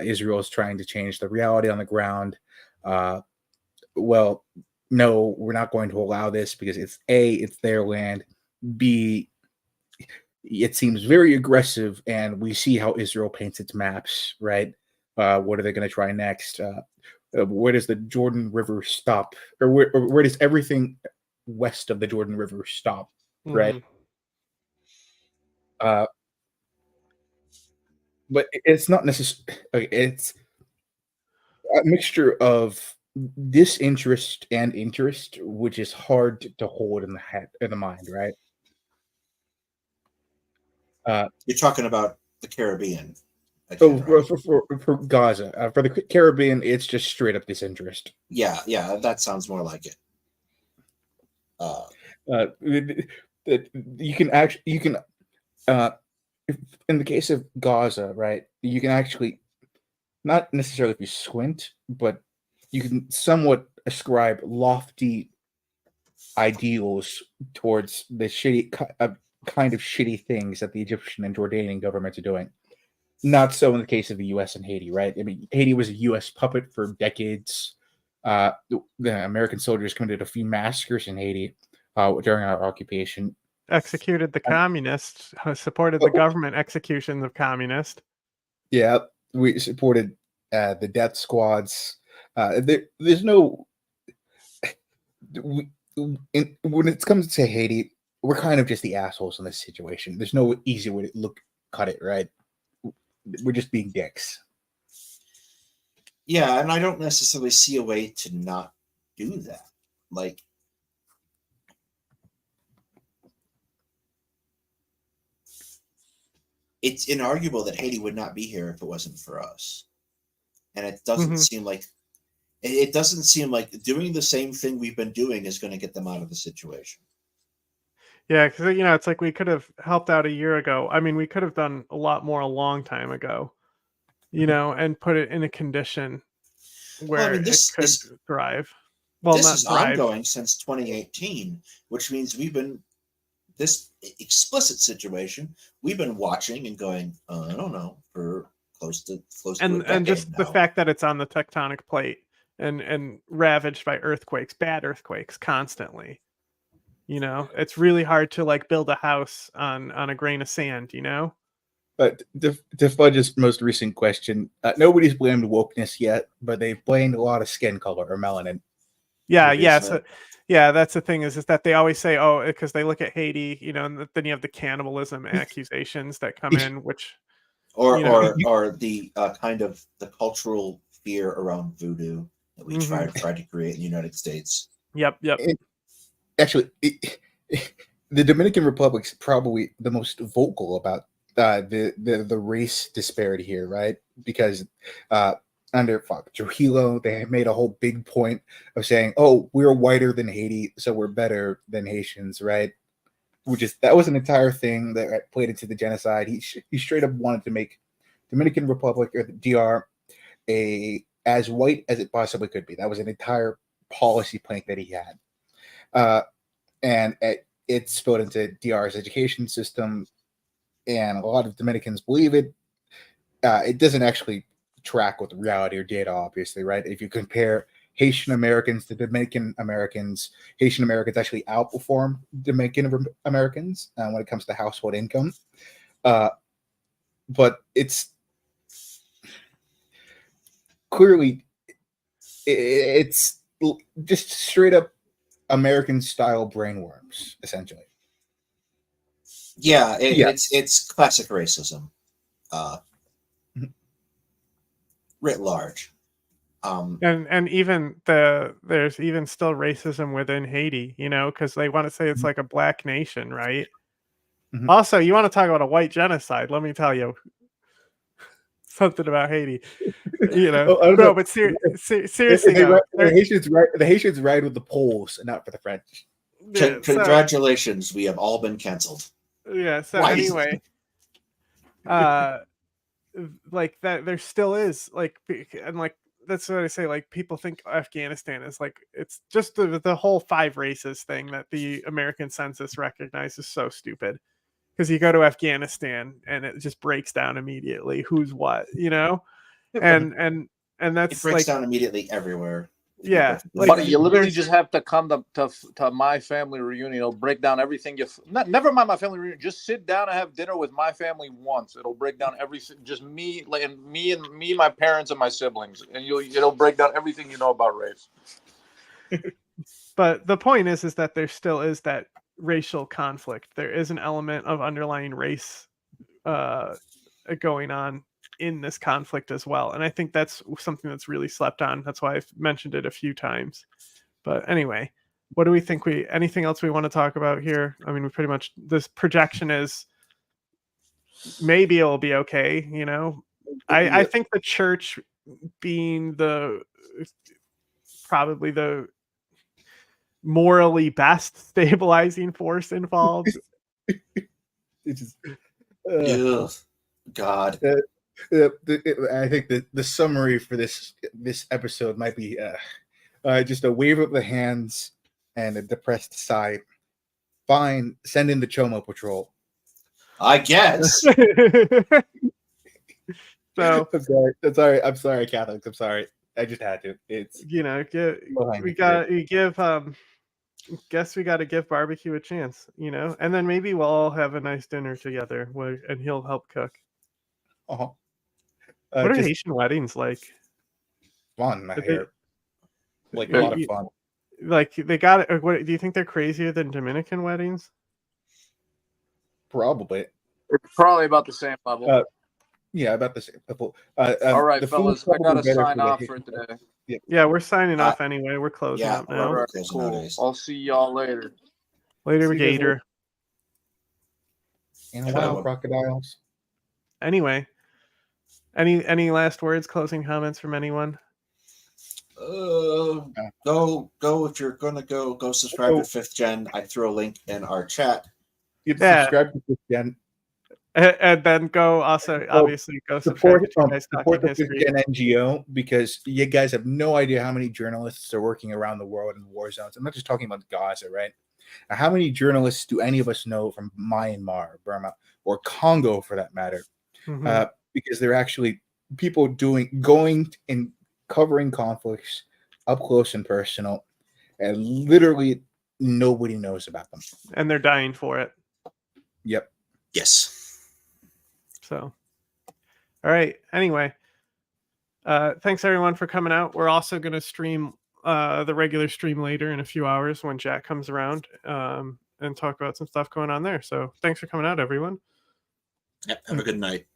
Israel is trying to change the reality on the ground. Well, no, we're not going to allow this because it's their land. B, it seems very aggressive, and we see how Israel paints its maps, right? What are they going to try next? Where does the Jordan River stop? Or where does everything west of the Jordan River stop, right? But it's not necessarily, it's a mixture of disinterest and interest, which is hard to hold in the mind, right? You're talking about the Caribbean. So for Gaza, for the Caribbean, it's just straight up disinterest. Yeah, that sounds more like it. You can in the case of Gaza, right? You can actually, not necessarily if you squint, but you can somewhat ascribe lofty ideals towards the kind of shitty things that the Egyptian and Jordanian governments are doing. Not so in the case of the U.S. and Haiti, right? I mean, Haiti was a U.S. puppet for decades. The American soldiers committed a few massacres in Haiti during our occupation. Executed the communists, supported the government executions of communists. Yeah, we supported the death squads. There's no... when it comes to Haiti, we're kind of just the assholes in this situation. There's no easy way to cut it, right? We're just being dicks. Yeah, and I don't necessarily see a way to not do that. Like, it's inarguable that Haiti would not be here if it wasn't for us. And it doesn't seem like doing the same thing we've been doing is going to get them out of the situation. Yeah, because it's like we could have helped out a year ago. I mean, we could have done a lot more a long time ago, and put it in a condition where it could thrive. Well, this not is thrive. ongoing since 2018, which means we've been this explicit situation. We've been watching and going, I don't know, for close to a decade and just now. the fact that it's on the tectonic plate and ravaged by earthquakes, bad earthquakes constantly. It's really hard to build a house on a grain of sand, But to Fudge's most recent question, nobody's blamed wokeness yet, but they've blamed a lot of skin color or melanin. Yeah. So, that's the thing is that they always say, because they look at Haiti, and then you have the cannibalism accusations that come in, which or the kind of the cultural fear around voodoo that we tried to create in the United States. Yep. Actually, the Dominican Republic's probably the most vocal about the race disparity here, right? Because under Trujillo, they have made a whole big point of saying, "Oh, we're whiter than Haiti, so we're better than Haitians," right? That was an entire thing that played into the genocide. He straight up wanted to make Dominican Republic or the DR as white as it possibly could be. That was an entire policy plank that he had. And it spilled into DR's education system, and a lot of Dominicans believe it. It doesn't actually track with reality or data, obviously, right? If you compare Haitian Americans to Dominican Americans, Haitian Americans actually outperform Dominican Americans when it comes to household income. But it's clearly, it's just straight up American style brainworms, essentially. Yeah, it's classic racism, writ large. And even there's even still racism within Haiti, because they want to say it's like a black nation, right? Also, you want to talk about a white genocide? Let me tell you something about Haiti. No, but seriously, the Haitians ride with the Poles and not for the French. Yeah, Congratulations, we have all been canceled. Yeah. So anyway, like that, there still is and that's what I say. Like, people think Afghanistan is it's just the whole 5 races thing that the American census recognizes so stupid. because you go to Afghanistan and it just breaks down immediately who's what, and that's It breaks like, down immediately everywhere. yeah, like, Buddy, you literally there's- just have to come to my family reunion. It'll break down everything. Never mind my family reunion. Just sit down and have dinner with my family once. It'll break down everything. Just me, my parents, and my siblings, and it'll break down everything you know about race. But the point is that there still is that racial conflict. There is an element of underlying race going on in this conflict as well, and I think that's something that's really slept on. That's why I've mentioned it a few times. But anyway, what do we think? Anything else we want to talk about here? I mean, we pretty much, this projection is maybe it'll be okay. I think the church being probably the morally best stabilizing force involved. It's just, Ugh, God. I think the summary for this episode might be just a wave of the hands and a depressed sigh. Fine, send in the Chomo Patrol. I guess. So I'm sorry. I'm sorry, Catholics. I'm sorry. I just had to. It's guess we got to give barbecue a chance, and then maybe we'll all have a nice dinner together and he'll help cook. uh-huh. What are just Haitian weddings like? fun. I Did hear. Like Yeah, a lot of fun. Like they got it. What do you think they're crazier than Dominican weddings? Probably. It's probably about the same level. Yeah, about the same level. All right, the fellas, food's I gotta probably better sign the off Haitian for today. Yeah, we're signing off anyway. We're closing yeah, up now. All right, closing cool. nowadays. I'll see y'all later. Later, See you guys Gator. And Yeah, wild well. crocodiles. Anyway, any last words, closing comments from anyone? Go if you're gonna go subscribe to Fifth Gen. I throw a link in our chat. You Yeah. subscribe to this Gen. And then go also obviously go subscribe Support, to Two Guys support Talking the Fifth History. Gen NGO, because you guys have no idea how many journalists are working around the world in war zones. I'm not just talking about Gaza, right? Now, how many journalists do any of us know from Myanmar, Burma, or Congo for that matter? Mhm. Because they're actually people going and covering conflicts up close and personal, and literally nobody knows about them. And they're dying for it. Yep. Yes. So, all right. Anyway, thanks everyone for coming out. We're also going to stream the regular stream later in a few hours when Jack comes around and talk about some stuff going on there. So, thanks for coming out, everyone. Yep. Have a good night.